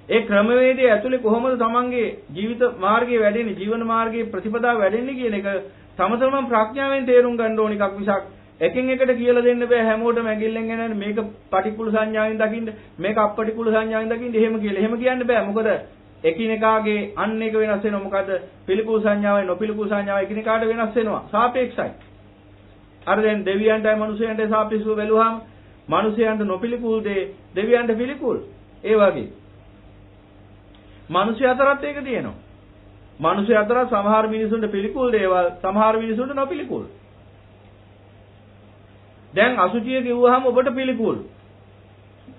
ඒ ක්‍රමවේදය ඇතුලේ කොහොමද තමන්ගේ ජීවිත මාර්ගයේ වැඩෙන්නේ, ජීවන මාර්ගයේ ප්‍රතිපදාව වැඩෙන්නේ කියන එක තම තමන් ප්‍රඥාවෙන් තේරුම් ගන්න ඕන එකක් මිසක් එකින් එකට කියලා දෙන්න බෑ. හැමෝටම ඇඟිල්ලෙන් එනවනේ මේක පටික්කුල සංඥාවෙන් දකින්න, මේක අපටික්කුල සංඥාවෙන් දකින්න එහෙම කියලා. එහෙම කියන්න බෑ. මොකද එකිනෙකාගේ අන්න එක වෙනස් වෙනවා. මොකද පිළිකුල් සංඥාවයි නොපිළිකුල් සංඥාවයි එකිනෙකාට වෙනස් වෙනවා. සාපේක්ෂයි. අර දැන් දෙවියන්ටයි මනුස්සයන්ටයි සාපේක්ෂව බැලුවාම මනුස්සයන්ට නොපිළිකුල් දේ දෙවියන්ට පිළිකුල්. ඒ වගේ මනුෂ්‍ය අතරත් ඒක තියෙනවා. මනුෂ්‍ය අතර සමහර මිනිසුන්ට පිළිකුල් දේවල්, සමහර මිනිසුන්ට නොපිළිකුල්. දැන් අසුචිය කිව්වහම ඔබට පිළිකුල්.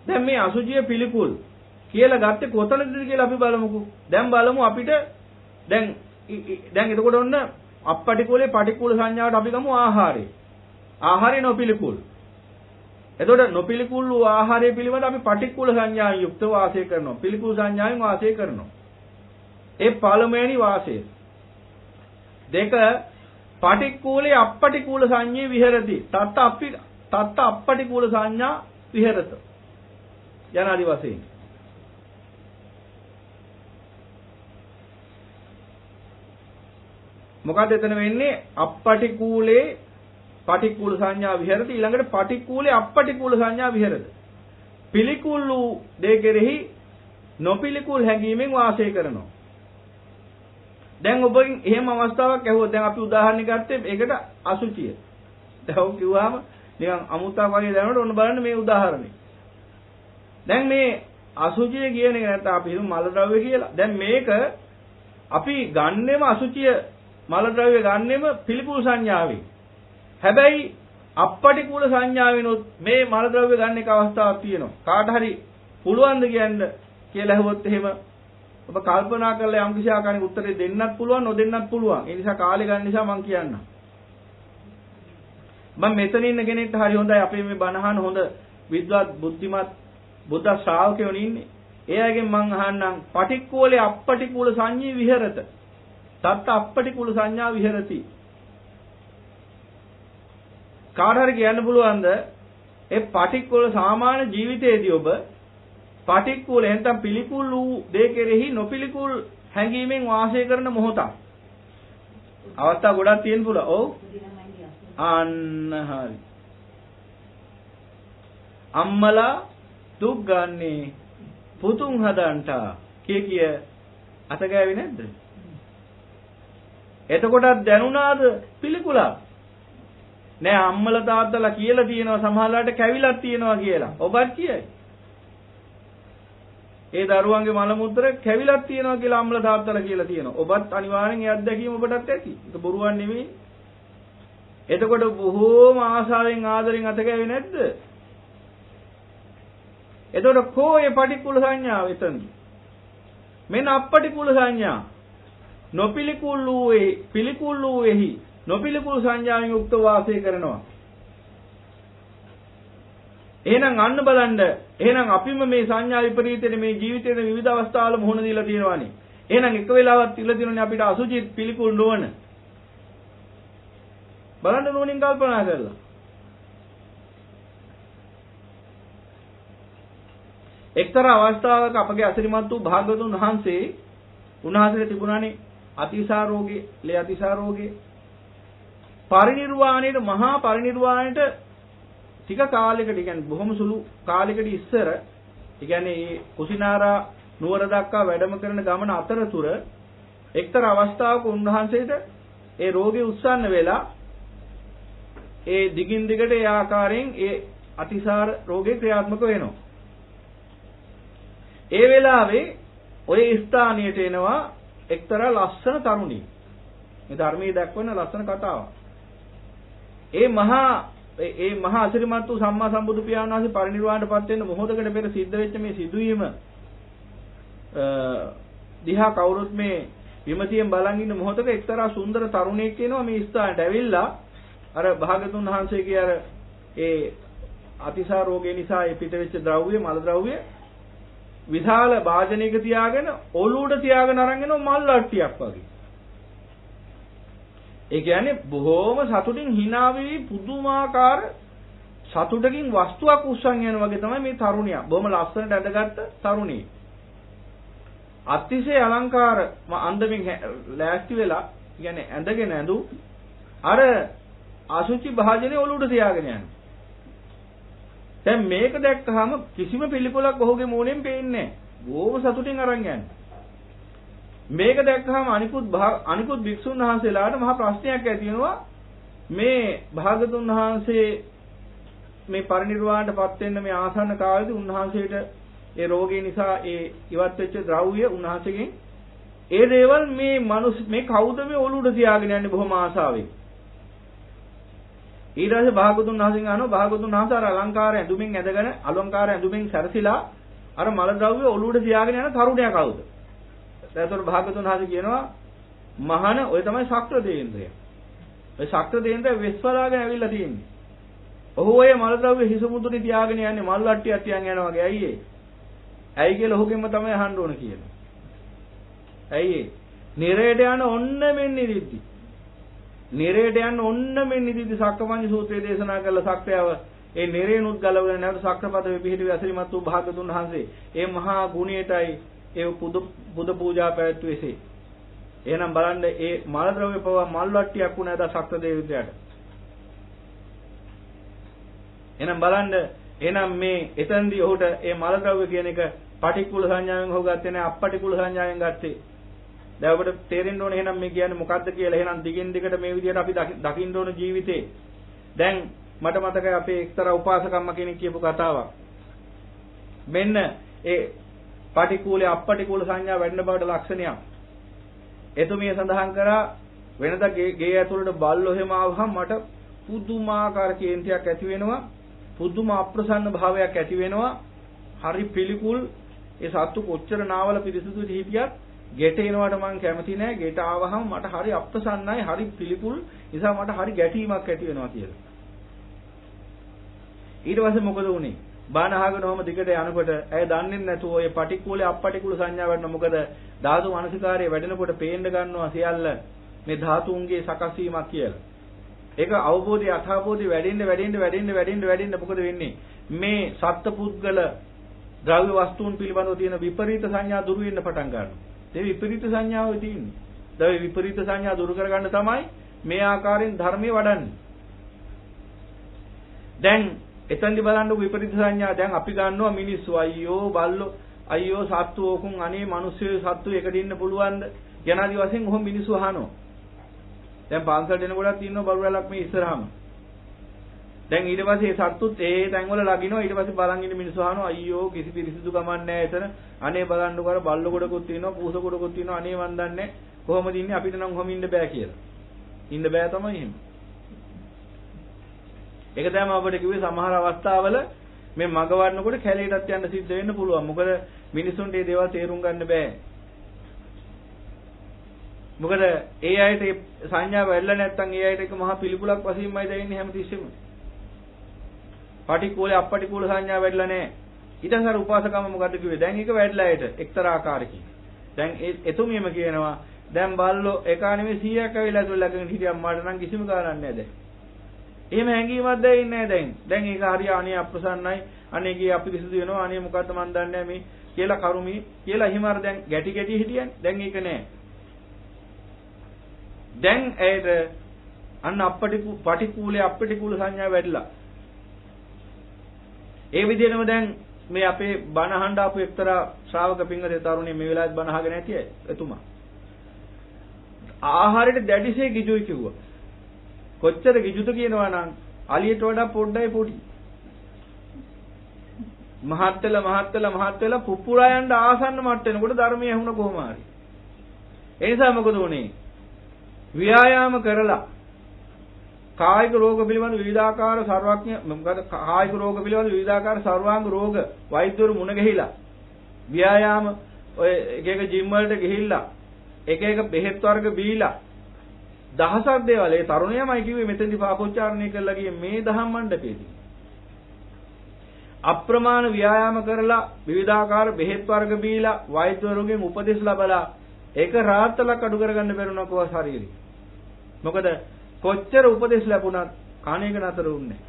දැන් මේ අසුචිය පිළිකුල් කියලා ගත්තේ කොතනද කියලා අපි බලමුකෝ. දැන් බලමු අපිට දැන් එතකොට ඔන්න අපටිකුලේ පටිකුල සංඥාවට අපි ගමු ආහාරය. ආහාරය නොපිළිකුල්. එතකොට නොපිළිකුල් වූ ආහාරය පිළිබඳ අපි පටික්කුල සංඥාවෙන් යුක්තව වාසය කරනවා. පිළිකුල් සංඥාවෙන් වාසය කරනවා. ඒ පළමුවෙනි වාසය. දෙක පටික්කුලේ අප්පටිකුල සංඤේ විහෙරති. තත්ත අප්පටිකුල සංඥා විහෙරත. යන ආදි වශයෙන්. මොකද එතන වෙන්නේ අප්පටිකුලේ පටික්කුල සංඥා විහෙරති ඊළඟට පටික්කුලේ අප්පටිකුල සංඥා විහෙරත. පිළිකුල් වූ දේ කෙරෙහි නොපිළිකුල් හැඟීමෙන් වාසය කරනවා. දැන් ඔබෙන් එහෙම අවස්ථාවක් ඇහුවොත් දැන් අපි උදාහරණයක් ගත්තේ ඒකට අසුචිය. දැන් ඔව් කිව්වම නිකන් අමුත්තාක් වගේ දැනනකොට ඔන්න බලන්න මේ උදාහරණය. දැන් මේ අසුචිය කියන එක නැත්නම් අපි හිතමු මල ද්‍රව්‍ය කියලා. දැන් මේක අපි ගන්නෙම අසුචිය මල ද්‍රව්‍ය ගන්නෙම පිළිකුල් සංඥාවෙන්. හැබැයි අප්පටිකුල සංඥාවෙනොත් මේ මල ද්‍රව්‍ය ගන්න එක අවස්ථාවක් තියෙනවා. කාට හරි පුළුවන්ද කියන්න කියලා ඇහුවොත් එහෙම ඔබ කල්පනා කරලා යම් කිසි ආකාරයක උත්තරේ දෙන්නත් පුළුවන් නොදෙන්නත් පුළුවන්. ඒ නිසා කාලය ගන්න නිසා මම කියන්නම්. මම මෙතන ඉන්න කෙනෙක්ට හරි හොඳයි අපේ මේ බණහන හොඳ විද්වත් බුද්ධිමත් බුද්ධ ශ්‍රාවකයෝ ඉන්නේ. ඒ අයගෙන් මම අහන්නම් පටික්කුලේ අප්පටිකුල සංඤී විහෙරත. තත් අප්පටිකුල සංඥා විහෙරති. කාට හරි කියන්න පුළුවන්ද ඒ පටික්කුල සාමාන්‍ය ජීවිතයේදී ඔබ පටික්කුල එහෙනම් පිළිකුල් වූ දේ කෙරෙහි නොපිළිකුල් හැඟීමෙන් වාසය කරන මොහොතක්. අවස්ථා ගොඩක් තියෙන පුළුවන්. ඔව්. අන්න හරි. අම්මලා දුක් ගන්නේ පුතුන් හදන්ට කිය අත ගෑවේ නැද්ද? එතකොටත් දැනුණාද පිළිකුලක්? නෑ අම්මලා තාත්තලා කියලා තියෙනවා සමහරවිට කැවිලක් තියෙනවා කියලා. ඔබත් කියයි. ඒ දරුවන්ගේ මල මුත්‍ර කැවිලක් තියෙනවා කියලා අම්මලා තාත්තලා කියලා තියෙනවා. ඔබත් අනිවාර්යෙන් ඒ අත්දැකීම ඔබටත් ඇති. ඒක බොරුවක් නෙමෙයි. එතකොට බොහෝම ආසාවෙන් ආදරෙන් අත ගෑවේ නැද්ද? එතකොට කෝ ඒ පටිකුල සංඥාව එතන. මෙන්න අප්පටිකුල සංඥා. නොපිලිකුල් වූ පිලිකුල් වූෙහි නොපිලිකුල් සංඥාවෙන් යුක්ත වාසය කරනවා. එහෙනම් අන්න බලන්න. එහෙනම් අපිම මේ සංඥා විපරීතේ මේ ජීවිතයේ විවිධ අවස්ථාවල මුහුණ දීලා තියෙනවානේ. එහෙනම් එක වෙලාවක් ඉල්ල දිනුනේ අපිට අසුචිත් පිළිකුල් නොවන. බලන්න නෝනින් කල්පනා කරලා. එක්තරා අවස්ථාවක අපගේ අසිරිමත් වූ භාග්‍යවතුන් වහන්සේ උන්වහන්සේට තිබුණානේ අතිසාර රෝගේ, ලේ අතිසාර රෝගේ. පරිණිරවාණයට මහා පරිණිරවාණයට ටික කාලයකට කියන්නේ බොහොම සුළු කාලයකට ඉස්සර කියන්නේ මේ කුසිනාරා නුවර දක්වා වැඩම කරන ගමන අතරතුර එක්තරා අවස්ථාවක උන්වහන්සේට ඒ රෝගේ උස්සන්න වෙලා ඒ දිගින් දිගට ඒ ආකාරයෙන් ඒ අතිසාර රෝගේ ක්‍රියාත්මක වෙනවා. ඒ වෙලාවේ ඔය ස්ථානියට එනවා එක්තරා ලස්සන තරුණිය. මේ ධර්මයේ දක්වන ලස්සන කතාවක්. ඒ මහා අසිරිමත් වූ සම්මා සම්බුදු පියාණන් වහන්සේ පරිනිර්වාණයටපත් වෙන්න මොහොතකට පෙර සිද්ධ වෙච්ච මේ සිදුවීම දිහා කවුරුත් මේ විමතියෙන් බලන් ඉන්න මොහොතක එක්තරා සුන්දර තරුණයෙක් එනවා මේ ස්ථානට ඇවිල්ලා අර භාගතුන් වහන්සේගේ අර ඒ අතිසාර රෝගේ නිසා ඒ පිටවෙච්ච ද්‍රව්‍ය මල ද්‍රව්‍ය විශාල වාදනයක තියාගෙන ඔලුවට තියාගෙන අරන් එනවා මල් අට්ටියක් වගේ. ඒ කියන්නේ බොහෝම සතුටින් hina වෙවි පුදුමාකාර සතුටකින් වස්තුවක් උස්සන් යන වගේ තමයි මේ තරුණියා. බොහොම ලස්සනට ඇඳගත්ත තරුණිය. අතිශය අලංකාර අන්දමින් ලෑස්ති වෙලා කියන්නේ ඇඳගෙන ඇඳු අර අසුචි භාජනේ ඔලුවට තියාගෙන යනවා. දැන් මේක දැක්කහම කිසිම පිළිකුලක් ඔහුගේ මූණෙන් පේන්නේ නැහැ. බොහොම සතුටින් අරන් යන්නේ. මේක දැක්කහම අනිකුත් භික්ෂුන් වහන්සේලාට මහා ප්‍රශ්නයක් ඇති වෙනවා. මේ භාගතුන් වහන්සේ මේ පරිනිර්වාණයටපත් වෙන්න මේ ආසන්න කාලෙදී උන්වහන්සේට ඒ රෝගය නිසා ඒ ඉවත් වෙච්ච ද්‍රව්‍ය උන්වහන්සේගෙන් ඒ දේවල් මේ කවුද මේ ඔලුවට තියාගෙන යන්නේ බොහොම ආසාවෙන්. ඊට පස්සේ භාගතුන් වහන්සේගෙන් අහනවා භාගතුන් වහන්සේ අර අලංකාර ඇඳුමින් ඇඳගෙන අලංකාර ඇඳුමින් සැරසිලා අර මල ද්‍රව්‍ය ඔලුවට තියාගෙන යන තරුණයා කවුද? දැන් භාගතුන් වහන්සේ කියනවා මහාන ඔය තමයි ශක්‍ර දේන්ද්‍රය. ඔය ශක්‍ර දේන්ද්‍රය වෙස්වලාගෙන ඇවිල්ලා තියෙන්නේ. ඔහු ඔය මල ද්‍රව්‍ය හිස මුදුනේ තියාගෙන යන්නේ මල් අට්ටියක් තියන් යනවා වගේ. ඇයි ඒ? ඇයි කියලා ඔහුගෙන්ම තමයි අහන්න ඕන කියලා. ඇයි ඒ? නිරයට යන ඔන්න මෙන්න ඉරිද්දි. නිරේට යන්න ඔන්න මේ නිදිදි සක්කමඤ්ඤ සූත්‍රයේ දේශනා කළ සක්‍රයව ඒ නිරේනුත් ගලවගෙන නැවත සක්‍රපදවේ පිහිටි අසිරිමත් වූ භාගතුන් වහන්සේ ඒ මහා ගුණයටයි ඒ බුදු පූජා පැවැත්වුවේසේ. එහෙනම් බලන්න ඒ මල් ද්‍රව්‍ය පවා මල් වට්ටියක් වුණා දා ශක්‍ර දේවිතයට. එහෙනම් බලන්න එහෙනම් මේ එතෙන්දී ඔහුට ඒ මල ද්‍රව්‍ය කියන එක පටික්කුල සංඥාවෙන් හො ගත්තේ නැහැ අපපටිකුල සංඥාවෙන් ගත්තේ. දැන් ඔබට තේරෙන්න ඕනේ එහෙනම් මේ කියන්නේ මොකද්ද කියලා. එහෙනම් දිගින් දිගට මේ විදිහට අපි දකින්න ඕන ජීවිතේ. දැන් මට මතකයි අපේ එක්තරා උපාසකම්ම කෙනෙක් කියපු කතාවක්. මෙන්න ඒ පටික්කුලේ අපපටිකුල සංඥා වැඩෙන බවට ලක්ෂණයක්. එතුමිය සඳහන් කරා වෙනදා ගේ ඇතුළට බල්ලෝ එහෙම ආවහම මට පුදුමාකාර කේන්තියක් ඇති වෙනවා. පුදුම අප්‍රසන්න භාවයක් ඇති වෙනවා. හරි පිළිකුල් ඒ සත්තු කොච්චර නාවල පිරිසුදුට හිටියත් ගෙට එනවට මම කැමති නෑ. ගෙට ආවහම මට හරි අප්‍රසන්නයි, හරි පිළිකුල්. නිසා මට හරි ගැටීමක් ඇති වෙනවා කියලා. ඊට පස්සේ මොකද වුනේ? බාන අහගෙන ඔහම දිගට යනකොට ඇය දන්නේ නැතුව ඔය පටික්කුලේ අපපටිකුල සංඥා වැඩන මොකද ධාතු මනසිකාරයේ වැඩෙනකොට පේන්න ගන්නවා සියල්ල මේ ධාතුන්ගේ සකස් වීමක් කියලා. ඒක අවබෝධය අථාබෝධය වැඩෙන්න මොකද වෙන්නේ? මේ සත්පුද්ගල ද්‍රව්‍ය වස්තුන් පිළිබඳව තියෙන විපරීත සංඥා දුරු වෙන්න පටන් ගන්නවා. ඒ විපරීත සංඥාව තියෙන්නේ. ඒ විපරීත සංඥා දුරු කරගන්න තමයි මේ ආකාරයෙන් ධර්මයේ වඩන්නේ. දැන් එතෙන්දි බලන්න විපරීත සංඥා දැන් අපි ගන්නවා මිනිස්සු අයියෝ බල්ලෝ අයියෝ සත්තු ඕකුන් අනේ මිනිස්සු සත්තු එකට ඉන්න පුළුවන්ද යනාදි වශයෙන් ඔහොම මිනිස්සු අහනවා. දැන් පාන්සල් දෙනකොටත් ඉන්නවා බලුවලක් මේ ඉස්සරහම. දැන් ඊට පස්සේ සත්තුත් ඒ තැන්වල ලගිනවා. ඊට පස්සේ බලන් ඉන්න මිනිස්සු අහනවා අයියෝ කිසි පිරිසිදු කමක් නැහැ එතන. අනේ බලන්නකො අර බල්ල ගොඩකුත් තියෙනවා පූස ගොඩකුත් තියෙනවා. අනේ මන් දන්නේ කොහොමද ඉන්නේ අපිට නම් ඔහොම ඉන්න බෑ කියලා. ඉන්න බෑ තමයි එහෙම. ඒක තමයි අපිට කිව්වේ සමහර අවස්ථාවල මේ මග වඩනකොට කැලේටත් යන්න සිද්ධ වෙන්න පුළුවන්. මොකද මිනිසුන්ට මේ දේවල් තේරුම් ගන්න බෑ. මොකද ඒ අයට ඒ සංඥාව වැල්ලා නැත්තම් ඒ අයට එක මහා පිළිකුලක් වශයෙන්මයි දැනෙන්නේ හැමතිස්සෙම. පටික්කුලේ අපපටිකුල සංඥා වැල්ලා නැහැ. ඊට අසර උපාසකම මොකද්ද කිව්වේ? දැන් ඒක වැල්ලා ඇයට එක්තරා ආකාරයකින්. දැන් එතුමියම කියනවා දැන් බල්ලෝ එකා නෙමෙයි 100ක් ඇවිල්ලා ඇතුළේ ළඟගෙන හිටියම් මාට නම් කිසිම කාරණයක් නැහැ දැන්. එහෙම හැංගීමක් දැනෙන්නේ නැහැ දැන්. දැන් ඒක හරිය අනේ අප්‍රසන්නයි. අනේ ගියේ අපිරිසුදු වෙනවා. අනේ මොකද්ද මන් දන්නේ නැහැ මේ කියලා කරුමි කියලා එහෙම අර දැන් ගැටි හිටියන්නේ. දැන් ඒක නැහැ. දැන් ඇයට අන්න පටික්කුලේ අපපටිකුල සංඥා වැඩිලා. ඒ විදිහටම දැන් මේ අපේ බණ අහන්න ආපු එක්තරා ශ්‍රාවක පින්වතේ තරුණිය මේ වෙලාවත් බණ අහගෙන ඇති එතුමා. ආහාරයට දැඩිසේ ගිජුයි කිව්වා. කොච්චර ගිජුද කියනවා නම් අලියට වඩා පොඩ්ඩයි පොඩි. මහත් වෙලා පුපුරා යන්න ආසන්න මට්ට වෙනකොට ධර්මය ඇහුණ කොහොම හරි. ඒ නිසා මොකද උනේ? ව්‍යායාම කරලා කායික රෝග පිළිබඳ විවිධාකාර සර්වඥ මොකද කායික රෝග පිළිබඳ විවිධාකාර සර්වාංග රෝග වෛද්‍යවරු මුණ ගැහිලා ව්‍යායාම ඔය එක ජිම් වලට ගිහිල්ලා එක බෙහෙත් වර්ග බීලා දහසක් දේවල් ඒ තරුණයමයි කිව්වේ මෙතෙන්දි පාපෝච්චාරණය කළා ගියේ මේ දහම් මණ්ඩපයේදී අප්‍රමාණ ව්‍යායාම කරලා විවිධාකාර බෙහෙත් වර්ග බීලා වෛද්‍යවරුන්ගෙන් උපදෙස් ලබලා ඒක රාත්තලක් අඩු කරගන්න බැරුණා කෝ ශරීරي. මොකද කොච්චර උපදෙස් ලැබුණත් කණේක නතර වුන්නේ.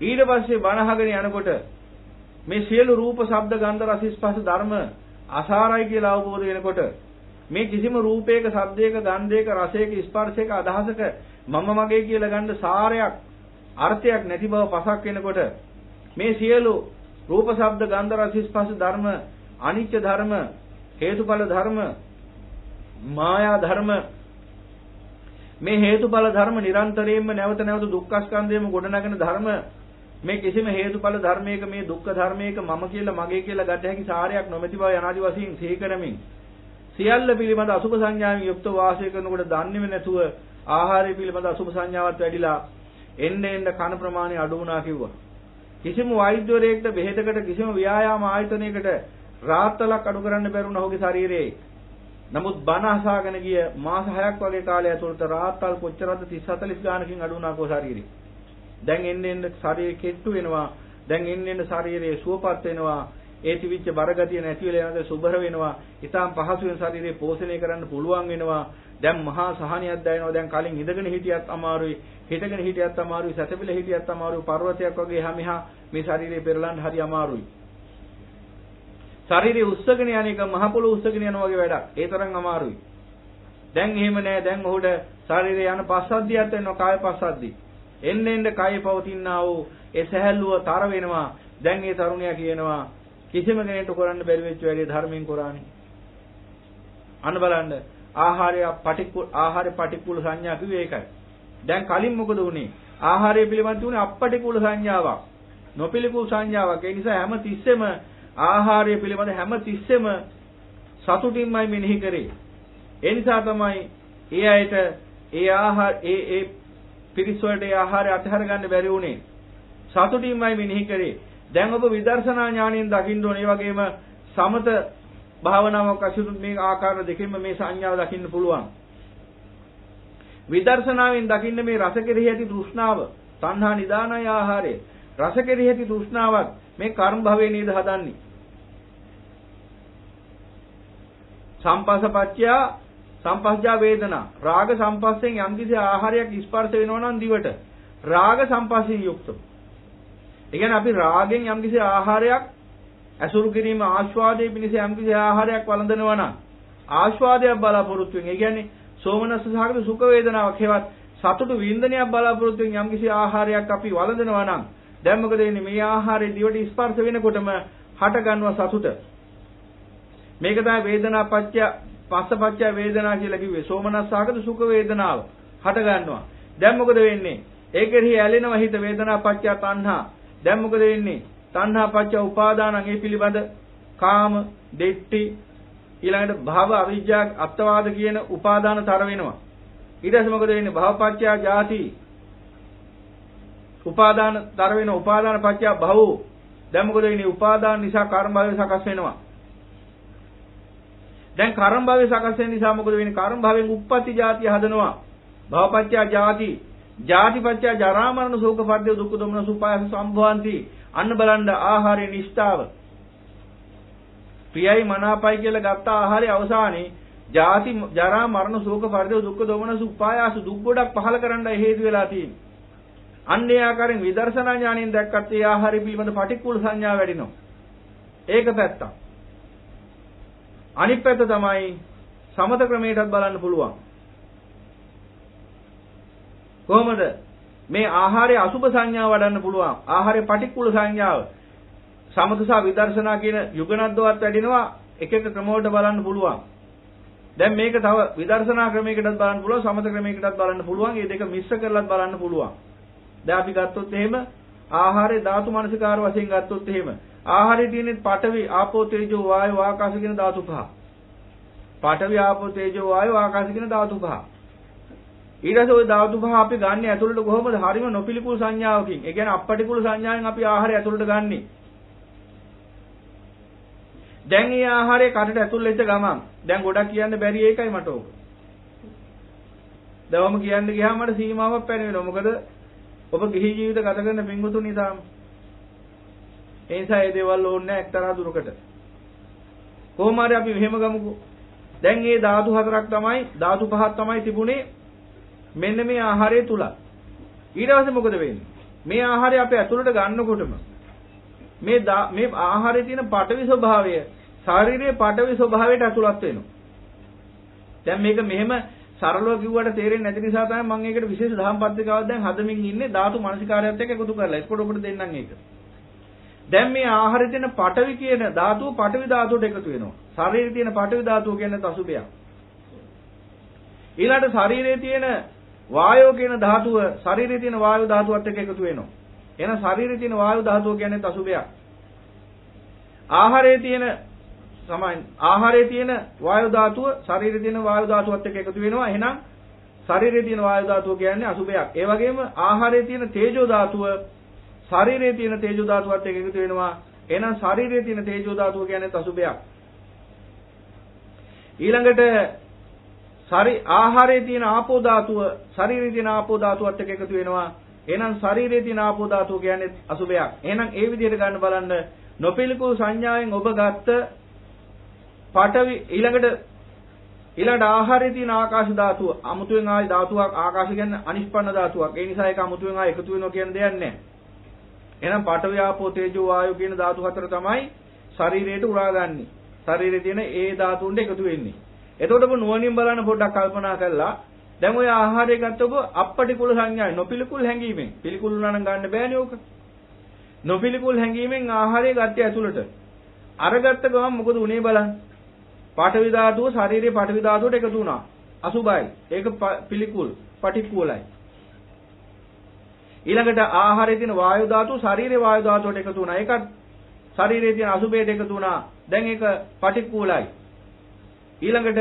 ඊට පස්සේ බණ අහගෙන යනකොට මේ සියලු රූප, ශබ්ද, ගන්ධ, රස, ස්පර්ශ ධර්ම අසාරයි කියලා අවබෝධ වෙනකොට මේ කිසිම රූපයක, ශබ්දයක, ගන්ධයක, රසයක, ස්පර්ශයක අදහසක මම මගේ කියලා ගන්න සාරයක්, අර්ථයක් නැති බව පසක් වෙනකොට මේ සියලු රූප, ශබ්ද, ගන්ධ, රස, ස්පර්ශ ධර්ම අනිත්‍ය ධර්ම, හේතුඵල ධර්ම, මායා ධර්ම මේ හේතුඵල ධර්ම නිරන්තරයෙන්ම නැවත නැවත දුක්ඛ ස්කන්ධයම ගොඩනගෙන ධර්ම මේ කිසිම හේතුඵල ධර්මයක මේ දුක්ඛ ධර්මයක මම කියලා මගේ කියලා ගත හැකි සාරයක් නොමැති බව යනාදි වශයෙන් සිහි කරමින් සියල්ල පිළිබඳ අසුභ සංඥාවෙන් යුක්ත වාසය කරනකොට දන්නේම නැතුව ආහාරය පිළිබඳ අසුභ සංඥාවත් වැඩිලා එන්න කන ප්‍රමාණය අඩු වුණා කිව්වා. කිසිම වෛද්‍යවරයෙක්ට බෙහෙතකට කිසිම ව්‍යායාම ආයතනයකට රාත්තලක් අඩු කරන්න බැරුණ ඔහුගේ ශරීරයේ. නමුත් බණ අසාගෙන ගිය මාස 6ක් වගේ කාලය ඇතුළත රාත්තල් කොච්චරද 30 40 ගානකින් අඩු වුණා කෝ ශරීරය. දැන් එන්න ශරීරය කෙට්ටු වෙනවා. දැන් එන්න ශරීරයේ සුවපත් වෙනවා. ඒ තිබිච්ච බරගතිය නැති වෙලා යනද සුබර වෙනවා. ඊටාම් පහසුවෙන් ශරීරය පෝෂණය කරන්න පුළුවන් වෙනවා. දැන් මහා සහනියක් දැනෙනවා. දැන් කලින් ඉඳගෙන හිටියත් අමාරුයි, හිටගෙන හිටියත් අමාරුයි, සැතපෙල හිටියත් අමාරුයි, පර්වතයක් වගේ එහා මෙහා මේ ශරීරය පෙරලන්න හරි අමාරුයි. ශරීරය උස්සගෙන යන එක මහ පොළොව උස්සගෙන යනවා වගේ වැඩක්. ඒ තරම් අමාරුයි. දැන් එහෙම නෑ. දැන් ඔහුට ශරීරය යන පස්සද්ධියක් වෙනවා, කාය පස්සද්ධි. එන්න එන්න කායේ පවතිනා වූ ඒ සහැල්ලුව තර වෙනවා. දැන් මේ තරුණයා කියනවා කිසිම කෙනෙකුට කරන්න බැරි වෙච්ච වැඩේ ධර්මයෙන් කරානේ. අන්න බලන්න ආහාර පටික්කුල සංඥා කිව්වේ ඒකයි. දැන් කලින් මොකද වුනේ? ආහාරය පිළිබඳ උනේ අපටික්කුල සංඥාවක්. නොපිළිකුල් සංඥාවක්. ඒ නිසා හැම තිස්සෙම ආහාරය පිළිබඳ හැම තිස්සෙම සතුටින්මයි මෙනෙහි කරේ. ඒ නිසා තමයි ඒ අයට ඒ ආහාර ඒ පිරිස් වලට ඒ ආහාරය අතහැර ගන්න බැරි වුනේ. සතුටින්මයි මෙනෙහි කරේ. දැන් ඔබ විදර්ශනා ඥාණයෙන් දකින්න ඕනේ. ඒ වගේම සමත භාවනාවක් අසුරු මේ ආකාර දෙකෙන්ම මේ සංඥාව දකින්න පුළුවන්. විදර්ශනාවෙන් දකින්න මේ රස කෙරෙහි ඇති තෘෂ්ණාව, තණ්හා නිදානය ආහාරය. රස කෙරෙහි ඇති තෘෂ්ණාවත් මේ කර්ම භවයේ නේද හදන්නේ. සම්පස්සපච්චය සම්පස්සජා වේදනා. රාග සම්පස්සෙන් යම්කිසි ආහාරයක් ස්පර්ශ වෙනවා නම් දිවට රාග සම්පස්සයෙන් යුක්තව. ඒ කියන්නේ අපි රාගෙන් යම්කිසි ආහාරයක් අසුරු කිරීම ආස්වාදයේ පිණිස යම්කිසි ආහාරයක් වළඳනවා නම් ආස්වාදයක් බලාපොරොත්තු වෙන. ඒ කියන්නේ සෝමනස්ස සහගත සුඛ වේදනාවක් හේවත් සතුටු වින්දනයක් බලාපොරොත්තු වෙන යම්කිසි ආහාරයක් අපි වළඳනවා නම් දැන් මොකද වෙන්නේ? මේ ආහාරය දිවට ස්පර්ශ වෙනකොටම හට ගන්නවා සතුට. මේක තමයි වේදනාපච්චය පස්සපච්චය වේදනා කියලා කිව්වේ. සෝමනස්ස සහගත සුඛ වේදනාව හට ගන්නවා. දැන් මොකද වෙන්නේ? ඒකෙහි ඇලෙනවා හිත වේදනාපච්චය තණ්හා. දැන් මොකද වෙන්නේ? තණ්හා පච්ච උපාදානං ඒ පිළිබඳ කාම, දෙට්ටි, ඊළඟට භව, අවිජ්ජා, අත්වාද කියන උපාදාන තර වෙනවා. ඊට පස්සේ මොකද වෙන්නේ? භව පච්ච ජාති. උපාදාන තර වෙන උපාදාන පච්ච භව. දැන් මොකද වෙන්නේ? උපාදාන නිසා කර්ම භවය සකස් වෙනවා. දැන් කර්ම භවය සකස් වෙන නිසා මොකද වෙන්නේ? කර්ම භවෙන් උප්පත්ති ජාතිය හදනවා. භව පච්ච ජාති, ජාති පච්ච ජරා මරණ ශෝක පරිදේ දුක්ඛ දොමන සුපායස සම්භවಂತಿ. අන්න බලන්න ආහාරයේ නිෂ්ඨාව. ප්‍රියයි මනාපයි කියලා ගත්ත ආහාරයේ අවසානයේ ජාති ජරා මරණ ශෝක පරිදේ දුක්ඛ දොමන සුපායස දුක් ගොඩක් පහල කරන්න හේතු වෙලා තියෙන්නේ. අන්න ඒ ආකාරයෙන් විදර්ශනා ඥාණයෙන් දැක්කත් ඒ ආහාරය පිළිබඳ පටික්කුල සංඥා වැඩිනවා. ඒක පැත්තක්. අනිත් පැත්ත තමයි සමත ක්‍රමයටත් බලන්න පුළුවන්. කොහොමද මේ ආහාරයේ අසුභ සංඥාව වඩන්න පුළුවන්? ආහාරයේ පටික්කුල සංඥාව සමත සහ විදර්ශනා කියන යුගනද්දවත් වැඩිනවා. එක එක ක්‍රමවලට බලන්න පුළුවන්. දැන් මේක තව විදර්ශනා ක්‍රමයකටත් බලන්න පුළුවන්, සමත ක්‍රමයකටත් බලන්න පුළුවන්. මේ දෙක මිශ්‍ර කරලත් බලන්න පුළුවන්. දැන් අපි ගත්තොත් එහෙම ආහාරයේ ධාතු මනසිකාර වශයෙන් ගත්තොත් එහෙම ආහාරයේ තියෙන පඨවි, ආපෝ, තේජෝ, වායෝ, ආකාශ කියන ධාතු පහ. පඨවි, ආපෝ, තේජෝ, වායෝ, ආකාශ කියන ධාතු පහ. ඊට පස්සේ ওই ධාතු පහ අපි ගන්න ඇතුළට කොහොමද? හරිම නොපිළිකුල් සංඥාවකින්. ඒ කියන්නේ අපටිකුල් සංඥාවෙන් අපි ආහාරය ඇතුළට ගන්නෙ. දැන් මේ ආහාරය කටට ඇතුල් වෙච්ච ගමන් දැන් ගොඩක් කියන්න බැරි ඒකයි මට ඕක. දවම කියන්න ගියාම මට සීමාවක් පැන වෙනවා. මොකද ඔබ ගිහි ජීවිත ගත කරන පින්වතුනි තාම. ඒ නිසා මේ දේවල් ඕනේ නැහැ එක්තරා දුරකට. කොහොම හරි අපි මෙහෙම ගමුකෝ. දැන් මේ ධාතු හතරක් තමයි, ධාතු පහක් තමයි තිබුණේ මෙන්න මේ ආහාරය තුල. ඊට පස්සේ මොකද වෙන්නේ? මේ ආහාරය අපි ඇතුළට ගන්නකොටම මේ ආහාරයේ තියෙන පඨවි ස්වභාවය ශාරීරියේ පඨවි ස්වභාවයට ඇතුළත් වෙනවා. දැන් මේක මෙහෙම සරලව කිව්වට තේරෙන්නේ නැති නිසා තමයි මම ඒකට විශේෂ දහම් පත්‍රිකාවක් දැන් හදමින් ඉන්නේ ධාතු මනසිකාරයත් එක්ක එකතු කරලා. ඒකට ඔබට දෙන්නම් ඒක. දැන් මේ ආහාරයේ තියෙන පඨවි කියන ධාතුව පඨවි ධාතුවට එකතු වෙනවා. ශරීරයේ තියෙන පඨවි ධාතුව කියන්නේ අසුභයක්. ඊළඟට ශරීරයේ තියෙන වායෝ කියන ධාතුව ශරීරයේ තියෙන වායු ධාතුවත් එක්ක එකතු වෙනවා. එහෙනම් ශරීරයේ තියෙන වායු ධාතුව කියන්නේ අසුභයක්. ආහාරයේ තියෙන වායු ධාතුව ශරීරයේ තියෙන වායු ධාතුවත් එක්ක එකතු වෙනවා. එහෙනම් ශරීරයේ තියෙන වායු ධාතුව කියන්නේ අසුභයක්. ඒ වගේම ආහාරයේ තියෙන තේජෝ ධාතුව ශරීරයේ තියෙන තේජෝ ධාතුවත් එක්ක එකතු වෙනවා. එහෙනම් ශරීරයේ තියෙන තේජෝ ධාතුව කියන්නේ අසුභයක්. ඊළඟට ආහාරයේ තියෙන ආපෝ ධාතුව ශරීරයේ තියෙන ආපෝ ධාතුවත් එක්ක එකතු වෙනවා. එහෙනම් ශරීරයේ තියෙන ආපෝ ධාතුව කියන්නේ අසුභයක්. එහෙනම් ඒ විදිහට ගන්න බලන්න නොපිළිකුල් සංඥාවෙන් ඔබ ගත්ත පඨවි ඊළඟට ඊළඟ ආහාරයේ තියෙන ආකාශ ධාතුව අමුතුවෙන් ආයි ධාතුවක් ආකාශ කියන්නේ අනිෂ්පන්න ධාතුවක්. ඒ නිසා ඒක අමුතුවෙන් ආයි එකතු වෙනවා කියන දෙයක් නැහැ. එහෙනම් පඨවි ආපෝ තේජෝ වායෝ කියන ධාතු හතර තමයි ශරීරයට උරාගන්නේ. ශරීරයේ තියෙන ඒ ධාතුන්ට එකතු වෙන්නේ. එතකොට ඔබ නුවණින් බලන්න පොඩ්ඩක් කල්පනා කරලා දැන් ඔය ආහාරය ගත්තොත් අපපටිකුල සංඥායි නොපිලිකුල් හැඟීමෙන් පිළිකුල් වුණා නම් ගන්න බෑනේ ඕක. නොපිලිකුල් හැඟීමෙන් ආහාරය ගත්තේ ඇතුළට. අරගත්ත ගමන් මොකද උනේ බලන්න. පඨවි ධාතුව ශරීරයේ පඨවි ධාතුවට එකතු වුණා. අසුභයි. ඒක පිළිකුල්, පටික්කුලයි. ඊළඟට ආහාරයේ තියෙන වායු ධාතුව ශරීරයේ වායු ධාතුවට එකතු වුණා. ඒකත් ශරීරයේ තියෙන අසුභයට එකතු වුණා. දැන් ඒක පටික්කුලයි. ඊළඟට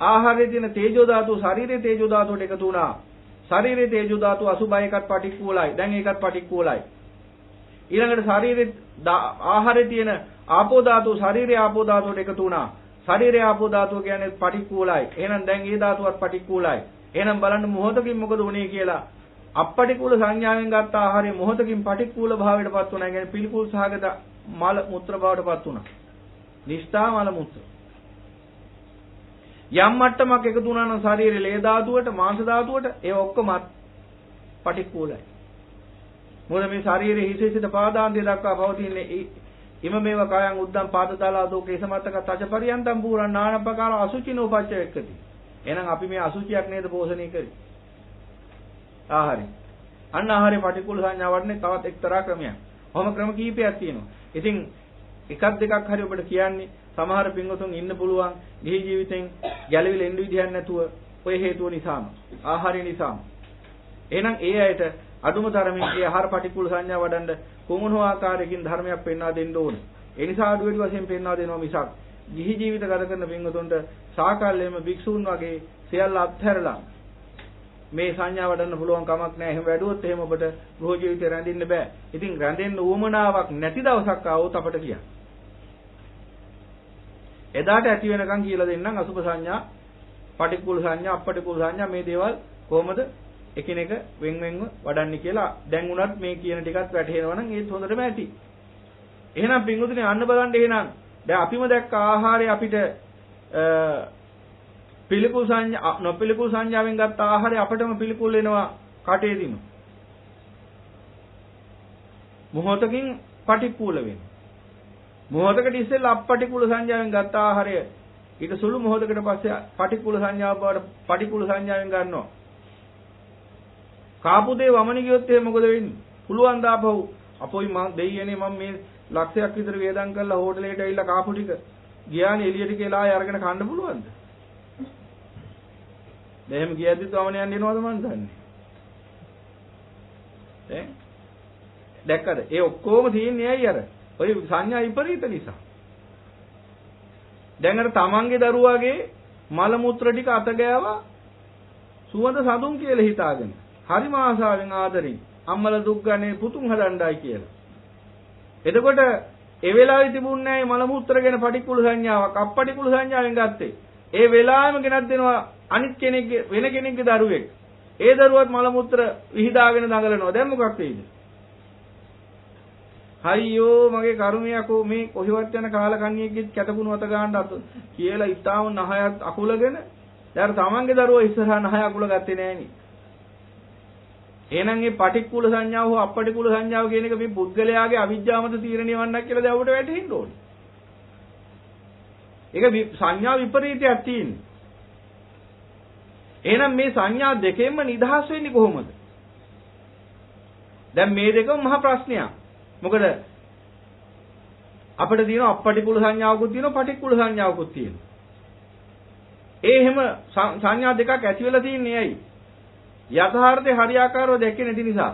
ආහාරයේ තියෙන තේජෝ ධාතුව ශරීරයේ තේජෝ ධාතුවට එකතු වුණා. ශරීරයේ තේජෝ ධාතුව අසුභයි එකත් පටික්කුලයි. දැන් ඒකත් පටික්කුලයි. ඊළඟට ශරීරයේ ආහාරයේ තියෙන ආපෝ ධාතුව ශරීරයේ ආපෝ ධාතුවට එකතු වුණා. ශරීරයේ ආපෝ ධාතුව කියන්නේ පටික්කුලයි. එහෙනම් දැන් ඒ ධාතුවත් පටික්කුලයි. එහෙනම් බලන්න මොහොතකින් මොකද වුනේ කියලා. අපපටිකුල සංඥාවෙන් ගත්ත ආහාරය මොහොතකින් පටික්කුල භාවයටපත් වුණා. කියන්නේ පිළිකුල් සහගත මල මුත්‍ර භාවයටපත් වුණා. නිෂ්ඨා මල මුත්‍ර. යම් මට්ටමක් එකතු වුණා නම් ශරීරයේ ලේ ධාතුවට මාංශ ධාතුවට ඒ ඔක්කොම පටික්කුලයි. මොකද මේ ශරීරයේ හිසේ සිට පාදාන්තය දක්වා පවතින්නේ ඉම මේව කායං උද්දම් පාදතලා දෝ කේසමත්තක තච පරියන්තම් පුරන් නානපකාර අසුචිනෝ පච්ච එක්කති. එහෙනම් අපි මේ අසුචියක් නේද පෝෂණය කරේ. ආහාරය. අන්න ආහාරේ පටිකුල සංඥා වඩන්නේ තවත් එක්තරා ක්‍රමයක්. ඔහොම ක්‍රම කීපයක් තියෙනවා. ඉතින් එකක් දෙකක් හරි ඔබට කියන්නේ සමහර පින්වතුන් ඉන්න පුළුවන් ගිහි ජීවිතෙන් ගැලවිලා එන්න විදිහක් නැතුව ඔය හේතුව නිසාම ආහාරය නිසාම. එහෙනම් ඒ අයට අදුම තරමින් ඒ ආහාර පටිකුල සංඥා වඩන්න කොමුණු ආකාරයකින් ධර්මයක් පෙන්වා දෙන්න ඕනේ. ඒ නිසා අඩු වැඩි වශයෙන් පෙන්වා දෙනවා මිසක් ගිහි ජීවිත ගත කරන පින්වතුන්ට සාකල්යෙම භික්ෂූන් වගේ සියල්ල අත්හැරලා මේ සංඥා වඩන්න පුළුවන් කමක් නැහැ. එහෙම වැඩුවොත් එහෙම ඔබට ගෘහ ජීවිතේ රැඳෙන්න බෑ. ඉතින් රැඳෙන්න උවමනාවක් නැති දවසක් ආවොත් අපට කියන්න. එදාට ඇති වෙනකන් කියලා දෙන්නම් අසුභ සංඥා, පටික්කුල සංඥා, අපපටිකුල සංඥා මේ දේවල් කොහොමද එකිනෙක වෙන් වෙන්ව වඩන්නේ කියලා දැන් උනත් මේ කියන ටිකත් වැටහෙනවා නම් ඒත් හොඳටම ඇති. එහෙනම් පින්වතුනි අන්න බලන්න එහෙනම් දැන් අපිම දැක්ක ආහාරය අපිට පිළිකුල් සංඥා නොපිළිකුල් සංඥාවෙන් ගත්ත ආහාරය අපිටම පිළිකුල් වෙනවා කටේදීම. මොහොතකින් පටික්කුල වෙනවා. මොහොතකට ඉස්සෙල්ලා අපපටිකුල සංඥාවෙන් ගත්ත ආහාරය ඊට සුළු මොහොතකට පස්සේ පටිකුල සංඥාව බවට පටිකුල සංඥාවෙන් ගන්නවා. කාපු දේ වමන ගියොත් එහෙම මොකද වෙන්නේ? පුළුවන් දාපහු අපොයි මම දෙයියනේ මම මේ ලක්ෂයක් විතර වේදම් කරලා හෝටලෙට ඇවිල්ලා කාපු ටික ගියානේ එළියට කියලා ආය අරගෙන කන්න පුළුවන්ද? දැන් එහෙම ගියද්දිත් වමන යන්න එනවද මන් දන්නේ. දැක්කද? ඒ ඔක්කොම තියෙන්නේ ඇයි අර? ඔය සංඥා විපරීත නිසා. දැන් අර තමන්ගේ දරුවාගේ මල මුත්‍ර ටික අත ගෑවා සුවඳ සඳුන් කියලා හිතාගෙන. හරිම ආසාවෙන් ආදරෙන් අම්මලා දුක් ගන්නේ පුතුන් හදන්නයි කියලා. එතකොට ඒ වෙලාවේ තිබුණේ මල මුත්‍ර ගැන පටිකුල සංඥාවක් අපපටිකුල සංඥාවෙන් ගත්තේ. ඒ වෙලාවෙම ගෙනත් දෙනවා අනිත් කෙනෙක්ගේ වෙන කෙනෙක්ගේ දරුවෙක්. ඒ දරුවත් මල මුත්‍ර විහිදාගෙන දඟලනවා. දැන් මොකක්ද වෙන්නේ? අයියෝ මගේ කර්මයකෝ මේ කොහෙවත් යන කාලකන්ණියෙක්ගේ කැතකුණු අත ගන්න අත කියලා ඉතාම නහයත් අකුලගෙන දැන් තමන්ගේ දරුවෝ ඉස්සරහා නහය අකුල ගත්තේ නෑනේ. එහෙනම් මේ පටික්කුල සංඥාව හෝ අපපටිකුල සංඥාව කියන එක මේ පුද්ගලයාගේ අවිජ්ජාමත තීරණය වන්නක් කියලා දැන් ඔබට වැටහෙන්න ඕනේ. ඒක සංඥා විපරීතයක් තියෙන්නේ. එහෙනම් මේ සංඥා දෙකෙන්ම නිදහස් වෙන්නේ කොහොමද? දැන් මේ දෙකම මහා ප්‍රශ්නයක්. මොකද අපිට තියෙන අපපටිකුල සංඥාවකුත් තියෙනවා පටික්කුල සංඥාවකුත් තියෙනවා. ඒ හැම සංඥා දෙකක් ඇති වෙලා තින්නේ ඇයි? යථාර්ථය හරියාකාරව දැක්කේ නැති නිසා.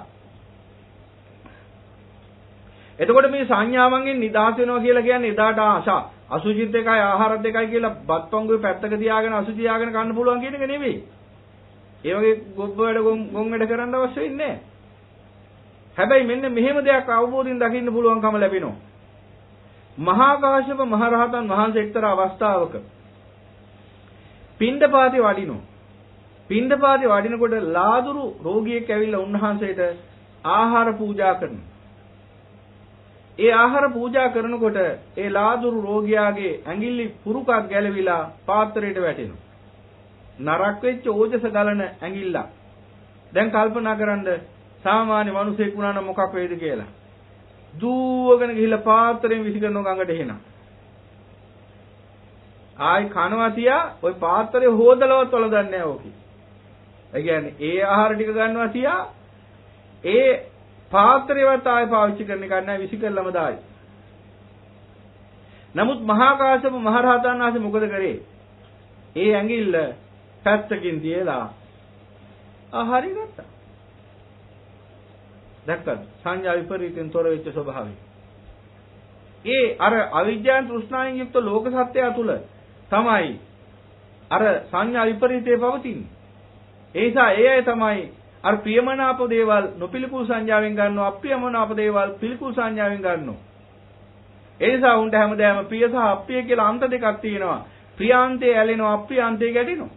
එතකොට මේ සංඥාවන්ගෙන් නිදහස් වෙනවා කියලා කියන්නේ එදාට ආශා අසුචිත් එකයි ආහාරත් එකයි කියලා බත් පංගුවේ පැත්තක තියාගෙන අසුචි තියාගෙන කන්න පුළුවන් කියන එක නෙවෙයි. ඒ වගේ ගොබ්බ වැඩ ගොන් වැඩ කරන්න අවශ්‍ය වෙන්නේ නැහැ. හැබැයි මෙන්න මෙහෙම දෙයක් අවබෝධයෙන් දකින්න පුළුවන්කම ලැබෙනවා. මහා කාශ්‍යප මහ රහතන් වහන්සේ එක්තරා අවස්ථාවක පිණ්ඩපාතේ වඩිනවා. පිණ්ඩපාතේ වඩිනකොට ලාදුරු රෝගියෙක් ඇවිල්ලා උන්වහන්සේට ආහාර පූජා කරනවා. ඒ ආහාර පූජා කරනකොට ඒ ලාදුරු රෝගියාගේ ඇඟිලි පුරුකක් ගැලවිලා පාත්‍රයට වැටෙනවා. නරක් වෙච්ච ඕජස ගලන ඇඟිල්ල. දැන් කල්පනා කරන්න සාමාන්‍ය මිනිසෙක් වුණා නම් මොකක් වෙයිද කියලා. දුවගෙන ගිහිල්ලා පාත්‍රයෙන් විසිකරන ගඟට එහෙනම්. ආයි කනවා තියා ওই පාත්‍රය හොදලවත් වල දන්නේ නැහැ ඕකේ. ඒ කියන්නේ ඒ ආහාර ටික ගන්නවා තියා ඒ පාත්‍රයවත් ආයි පාවිච්චි කරන්න එක නැහැ විසිකරලම දායි. නමුත් මහා කාශ්‍යප මහ රහතන් වහන්සේ මොකද කරේ? ඒ ඇඟිල්ල පැත්තකින් තියලා ආහාරය ගත්තා. දැක්කද? සංඥා විපරීතෙන් තොර වෙච්ච ස්වභාවය. ඒ අර අවිජ්ජාන් තෘෂ්ණාවෙන් යුක්ත ලෝක සත්‍යය තුල තමයි අර සංඥා විපරීතේ පවතින්නේ. ඒ නිසා ඒ අය තමයි අර ප්‍රියමනාප දේවල් නොපිළිකුල් සංඥාවෙන් ගන්නවා, අප්‍රියමනාප දේවල් පිළිකුල් සංඥාවෙන් ගන්නවා. ඒ නිසා උන්ට හැමදාම ප්‍රිය සහ අප්‍රිය කියලා අන්ත දෙකක් තියෙනවා. ප්‍රියාන්තේ ඇලෙනවා, අප්‍රියාන්තේ ගැටෙනවා.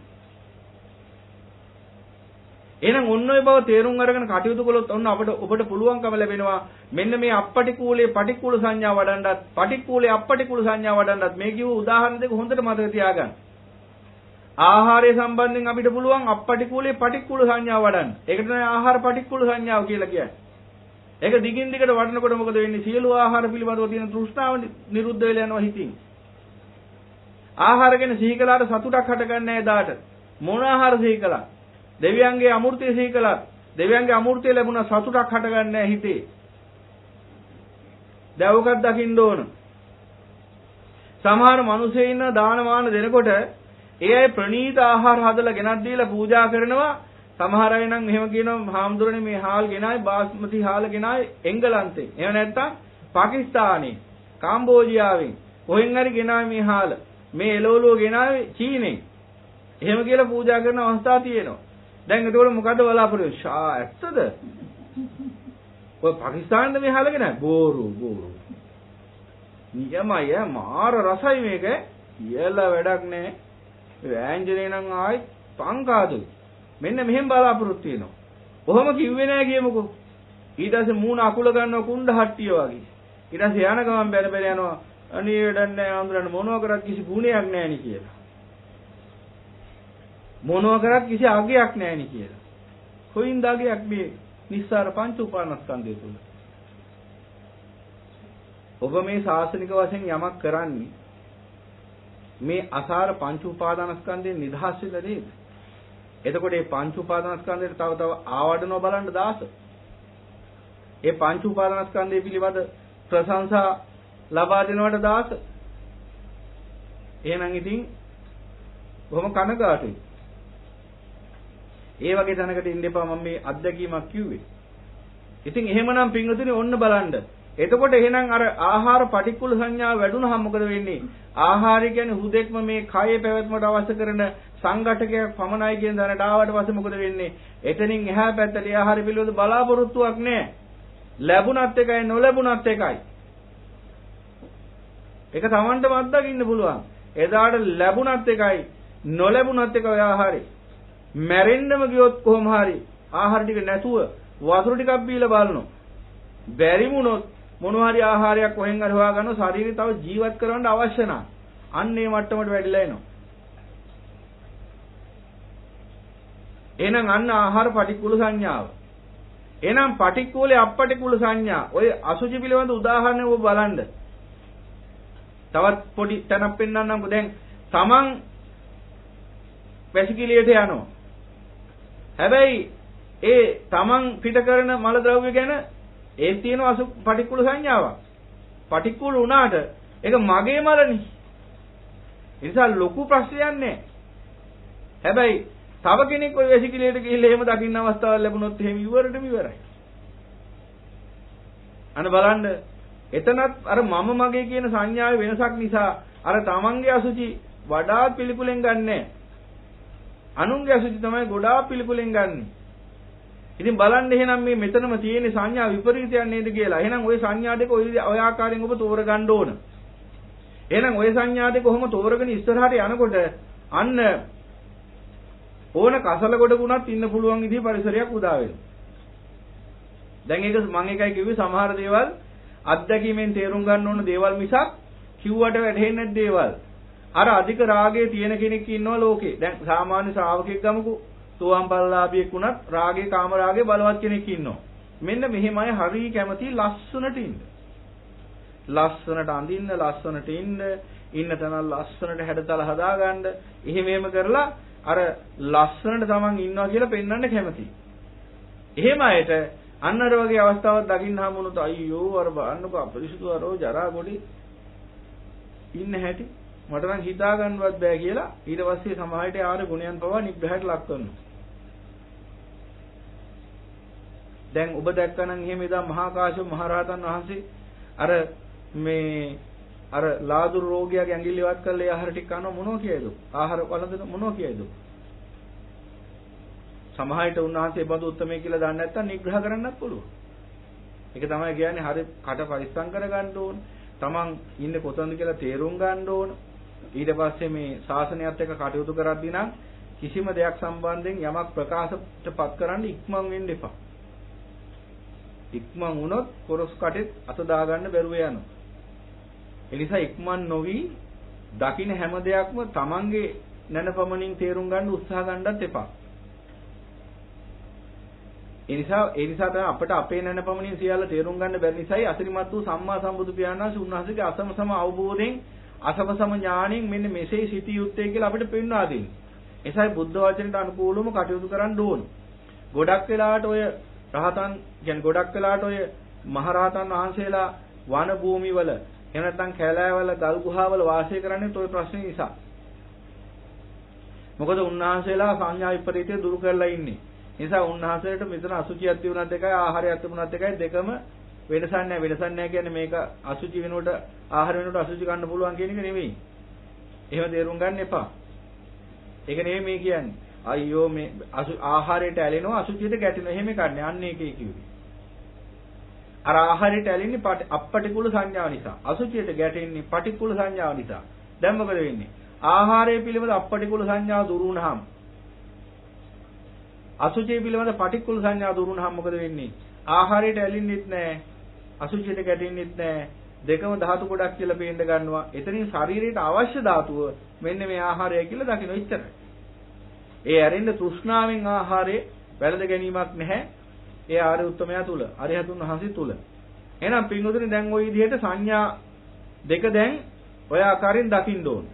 එහෙනම් ඔන්න ඔය බව තේරුම් අරගෙන කටයුතු කළොත් ඔන්න ඔබට පුළුවන්කම ලැබෙනවා මෙන්න මේ අපටිකූලයේ පටිකූල සංඥා වඩන්නත් පටිකූලයේ අපටිකූල සංඥා වඩන්නත් මේ කිව්ව උදාහරණ දෙක හොඳට මතක තියාගන්න. ආහාරය සම්බන්ධයෙන් අපිට පුළුවන් අපටිකූලයේ පටිකූල සංඥා වඩන්න. ඒකට තමයි ආහාර පටිකූල සංඥාව කියලා කියන්නේ. ඒක දිගින් දිගට වඩනකොට මොකද වෙන්නේ? සියලු ආහාර පිළිබඳව තියෙන තෘෂ්ණාව නිරුද්ධ වෙලා යනවා හිතින්. ආහාර ගැන සිහි කළාට සතුටක් හටගන්නේ නැහැ එදාට. මොන ආහාර සිහි කළා? දෙවියන්ගේ අමෘතය සිහි කළා. දෙවියන්ගේ අමෘතය ලැබුණා සතුටක් හටගන්නේ නැහැ හිතේ. දවකක් දකින්න ඕන. සමහර මිනිස්සු ඉන්න දානමාන දෙනකොට ඒ අය ප්‍රණීත ආහාර හදලා ගෙනත් දීලා පූජා කරනවා. සමහර අය නම් එහෙම කියනවා හාමුදුරනේ මේ හාල් ගෙනායි බාස්මති හාල් ගෙනායි එංගලන්තේ. එහෙම නැත්නම් පාකිස්තානේ, කාම්බෝජියාවෙන් කොහෙන් හරි ගෙනායි මේ හාල්. මේ එළවලුව ගෙනායි චීනෙන්. එහෙම කියලා පූජා කරන අවස්ථා තියෙනවා. දැන් එතකොට මොකද බලාපොරොත්තු වෙන්නේ? ඇත්තද? ඔය පාකිස්තානයේ මේ හාල් ගෙනායි බෝරු. නියමයි මාර රසයි මේක. කියලා වැඩක් නැහැ. වෑංජනේ නම් ආයි පංකාදු. මෙන්න මෙහෙම බලාපොරොත්තු වෙනවා. කොහොම කිව්වේ නෑ කියමුකෝ. ඊට පස්සේ මූණ අකුල ගන්නවා කුණ්ඩ හට්ටිය වගේ. ඊට පස්සේ යන ගමන් බැල බැල යනවා. අනේ වැඩක් නෑ ආන්දරන්න මොනවා කරත් කිසි ගුණයක් නෑ නේ කියලා. මොනවා කරත් කිසි අගයක් නෑ නේ කියලා. කොයින්ද අගයක් මේ නිස්සාර පංච උපානස්කන්ධය තුල. ඔබ මේ ශාසනික වශයෙන් යමක් කරන්නේ මේ අසාර පංච උපාදානස්කන්ධයෙන් නිදහස් වෙලා නේද? එතකොට මේ පංච උපාදානස්කන්ධයට තව ආවඩනව බලන්න දාස. ඒ පංච උපාදානස්කන්ධය පිළිබඳ ප්‍රශංසා ලබා දෙනවට දාස. එහෙනම් ඉතින් බොහොම කනගාටුයි. ඒ වගේ තැනකට ඉන්න එපා මම මේ අත්දැකීමක් කිව්වේ. ඉතින් එහෙමනම් පින්වතුනි ඔන්න බලන්න. එතකොට එහෙනම් අර ආහාර පටික්කුල සංඥාව වැඩුණාම මොකද වෙන්නේ? ආහාරය කියන්නේ හුදෙක්ම මේ කයේ පැවැත්මට අවශ්‍ය කරන සංඝටකයක් පමණයි කියන දැනට ආවට පස්සේ මොකද වෙන්නේ? එතනින් එහා පැත්තට ආහාර පිළිබඳ බලාපොරොත්තුවක් නැහැ. ලැබුණත් එකයි නොලැබුණත් එකයි. ඒක Tamanටම අත්දකින්න පුළුවන්. එදාට ලැබුණත් එකයි නොලැබුණත් එකයි ආහාරය. මැරෙන්නම ගියොත් කොහොම හරි ආහාර ටික නැතුව වතුර ටිකක් බීලා බලනවා. බැරි වුණොත් මොනවා හරි ආහාරයක් කොහෙන් හරි හොයාගන්න ශරීරය තව ජීවත් කරවන්න අවශ්‍ය නැහැ. අන්න ඒ මට්ටමට වැඩිලා එනවා. එහෙනම් අන්න ආහාර පටික්කුල සංඥාව. එහෙනම් පටික්කුලේ අපටික්කුල සංඥා. ඔය අසුචි පිළිබඳ උදාහරණයක් ඔබ බලන්න. තවත් පොඩි තැනක් පෙන්නන්නම්කෝ. දැන් Taman වැසිකිළියට යනවා. හැබැයි ඒ Taman පිට කරන මල ද්‍රව්‍ය ගැන ඒ තියෙන පටික්කුල සංඥාවක්. පටික්කුල වුණාට ඒක මගේ මලනේ. ඒ නිසා ලොකු ප්‍රශ්නයක් නැහැ. හැබැයි තව කෙනෙක් ඔය වැසිකිළියට ගිහිල්ලා එහෙම දකින්න අවස්ථාවක් ලැබුණොත් එහෙම ඉවරටම ඉවරයි. අන්න බලන්න එතනත් අර මම මගේ කියන සංඥාවේ වෙනසක් නිසා අර තමන්ගේ අසුචි වඩාත් පිළිකුලෙන් ගන්නෑ. අනුන්ගේ අසුචි තමයි ගොඩාක් පිළිකුලෙන් ගන්නෙ. ඉතින් බලන්න එහෙනම් මේ මෙතනම තියෙන සංඥා විපරීතයක් නේද කියලා. එහෙනම් ওই සංඥා දෙක ඔය ආකාරයෙන් ඔබ තෝරගන්න ඕන. එහෙනම් ওই සංඥා දෙක කොහොම තෝරගෙන ඉස්සරහට යනකොට අන්න ඕන කසල ගොඩකුණත් ඉන්න පුළුවන් විදිහේ පරිසරයක් උදා වෙනවා. දැන් ඒක මම එකයි කිව්වේ සමහර දේවල් අත්දැකීමෙන් තේරුම් ගන්න ඕන දේවල් මිසක් කිව්වට වැටහෙන්නේ නැති දේවල්. අර අධික රාගයේ තියෙන කෙනෙක් ඉන්නවා ලෝකේ. දැන් සාමාන්‍ය ශ්‍රාවකෙක් ගමුකෝ. සෝවාන් ඵලලාභියෙක් වුණත් රාගේ කාම රාගේ බලවත් කෙනෙක් ඉන්නවා. මෙන්න මෙහෙමයි හරිය කැමති ලස්සනට ඉන්න. ලස්සනට අඳින්න, ලස්සනට ඉන්න තැන ලස්සනට හැඩතල හදාගන්න. එහෙම කරලා අර ලස්සනට තමන් ඉන්නවා කියලා පෙන්වන්න කැමතියි. එහෙම අයට අන්න අර වගේ අවස්ථාවක් දකින්න හම්බුනොත් අයියෝ අර බලන්නකෝ අපරිසුදු අරෝ ජරා ගොඩි ඉන්න හැටි මට නම් හිතා ගන්නවත් බෑ කියලා ඊට පස්සේ සමාහයට ආර ගුණයන් පවා නිග්‍රහයට ලක් කරනවා. දැන් ඔබ දැක්කනම් එහෙම එදා මහා කාශ්‍යප මහ රහතන් වහන්සේ අර ලාදුරු රෝගියාගේ ඇඟිල්ල ඉවත් කරලා ඒ ආහාර ටික කනවා මොනවා කියයිද? ආහාර වළඳන මොනවා කියයිද? සමහරවිට උන්වහන්සේ බඳු උත්මේ කියලා දන්නේ නැත්නම් නිග්‍රහ කරන්නත් පුළුවන්. ඒක තමයි කියන්නේ හරි කට පරිස්සම් කරගන්න ඕන. Taman ඉන්නේ කොතනද කියලා තේරුම් ගන්න ඕන. ඊට පස්සේ මේ ශාසනයත් එක්ක කටයුතු කරද්දී නම් කිසිම දෙයක් සම්බන්ධයෙන් යමක් ප්‍රකාශයටපත් කරන්න ඉක්මන් වෙන්න එපා. ඉක්මන් වුණොත් කොරස් කටෙත් අත දාගන්න බැරුව යනවා. ඒ නිසා ඉක්මන් නොවි දකින්න හැම දෙයක්ම Tamanගේ නැනපමණින් තේරුම් ගන්න උත්සාහ ගන්නත් එපා. ඒ නිසා තමයි අපිට අපේ නැනපමණින් සියල්ල තේරුම් ගන්න බැරි නිසායි අසිරිමත් වූ සම්මා සම්බුදු පියාණන් වහන්සේ උන්වහන්සේගේ අසමසම අවබෝධයෙන් අසමසම ඥාණයෙන් මෙන්න මෙසේ සිටිය යුත්තේ කියලා අපිට පෙන්වා දෙන්නේ. එසයි බුද්ධ වචනයට අනුකූලවම කටයුතු කරන්න ඕන. ගොඩක් වෙලාවට ඔය රහතන් කියන්නේ ගොඩක් වෙලාවට ඔය මහරහතන් වහන්සේලා වන භූමිවල එහෙම නැත්නම් කැලෑවල ගල් ගුහාවල වාසය කරන්නේ toy ප්‍රශ්නේ නිසා. මොකද උන්වහන්සේලා සංඥා විපරීතය දුරු කරලා ඉන්නේ. නිසා උන්වහන්සේට මෙතන අසුචියක් තිබුණත් එකයි ආහාරයක් තිබුණත් එකයි දෙකම වෙනසක් නැහැ. වෙනසක් නැහැ කියන්නේ මේක අසුචි වෙනකොට ආහාර වෙනකොට අසුචි ගන්න පුළුවන් කියන එක නෙවෙයි. එහෙම තේරුම් ගන්න එපා. ඒක නෙවෙයි මේ කියන්නේ. අයියෝ මේ ආහාරයට ඇලෙනවා අසුචියට ගැටෙනවා. එහෙම කන්නේ. අන්න ඒකේ කිව්වේ. අර ආහාරයට ඇලෙන්නේ අපපටිකුල සංඥාව නිසා. අසුචියට ගැටෙන්නේ පටිකුල සංඥාව නිසා. දැන් මොකද වෙන්නේ? ආහාරය පිළිබඳ අපපටිකුල සංඥාව දුරු වුණාම අසුචිය පිළිබඳ පටික්කුල සංඥා දුරුනහම මොකද වෙන්නේ? ආහාරයට ඇලින්නෙත් නැහැ. අසුචියට ගැටෙන්නෙත් නැහැ. දෙකම ධාතු ගොඩක් කියලා පේන්න ගන්නවා. එතනින් ශරීරයට අවශ්‍ය ධාතුව මෙන්න මේ ආහාරය කියලා දකින්න ඉච්චරයි. ඒ ඇරෙන්න තෘෂ්ණාවෙන් ආහාරේ වැළඳ ගැනීමක් නැහැ. ඒ ආර්ය උත්තමයා තුල, අරිහතුන් වහන්සේ තුල. එහෙනම් පින්වතුනි දැන් ওই විදිහට සංඥා දෙක දැන් ඔය ආකාරයෙන් දකින්න ඕන.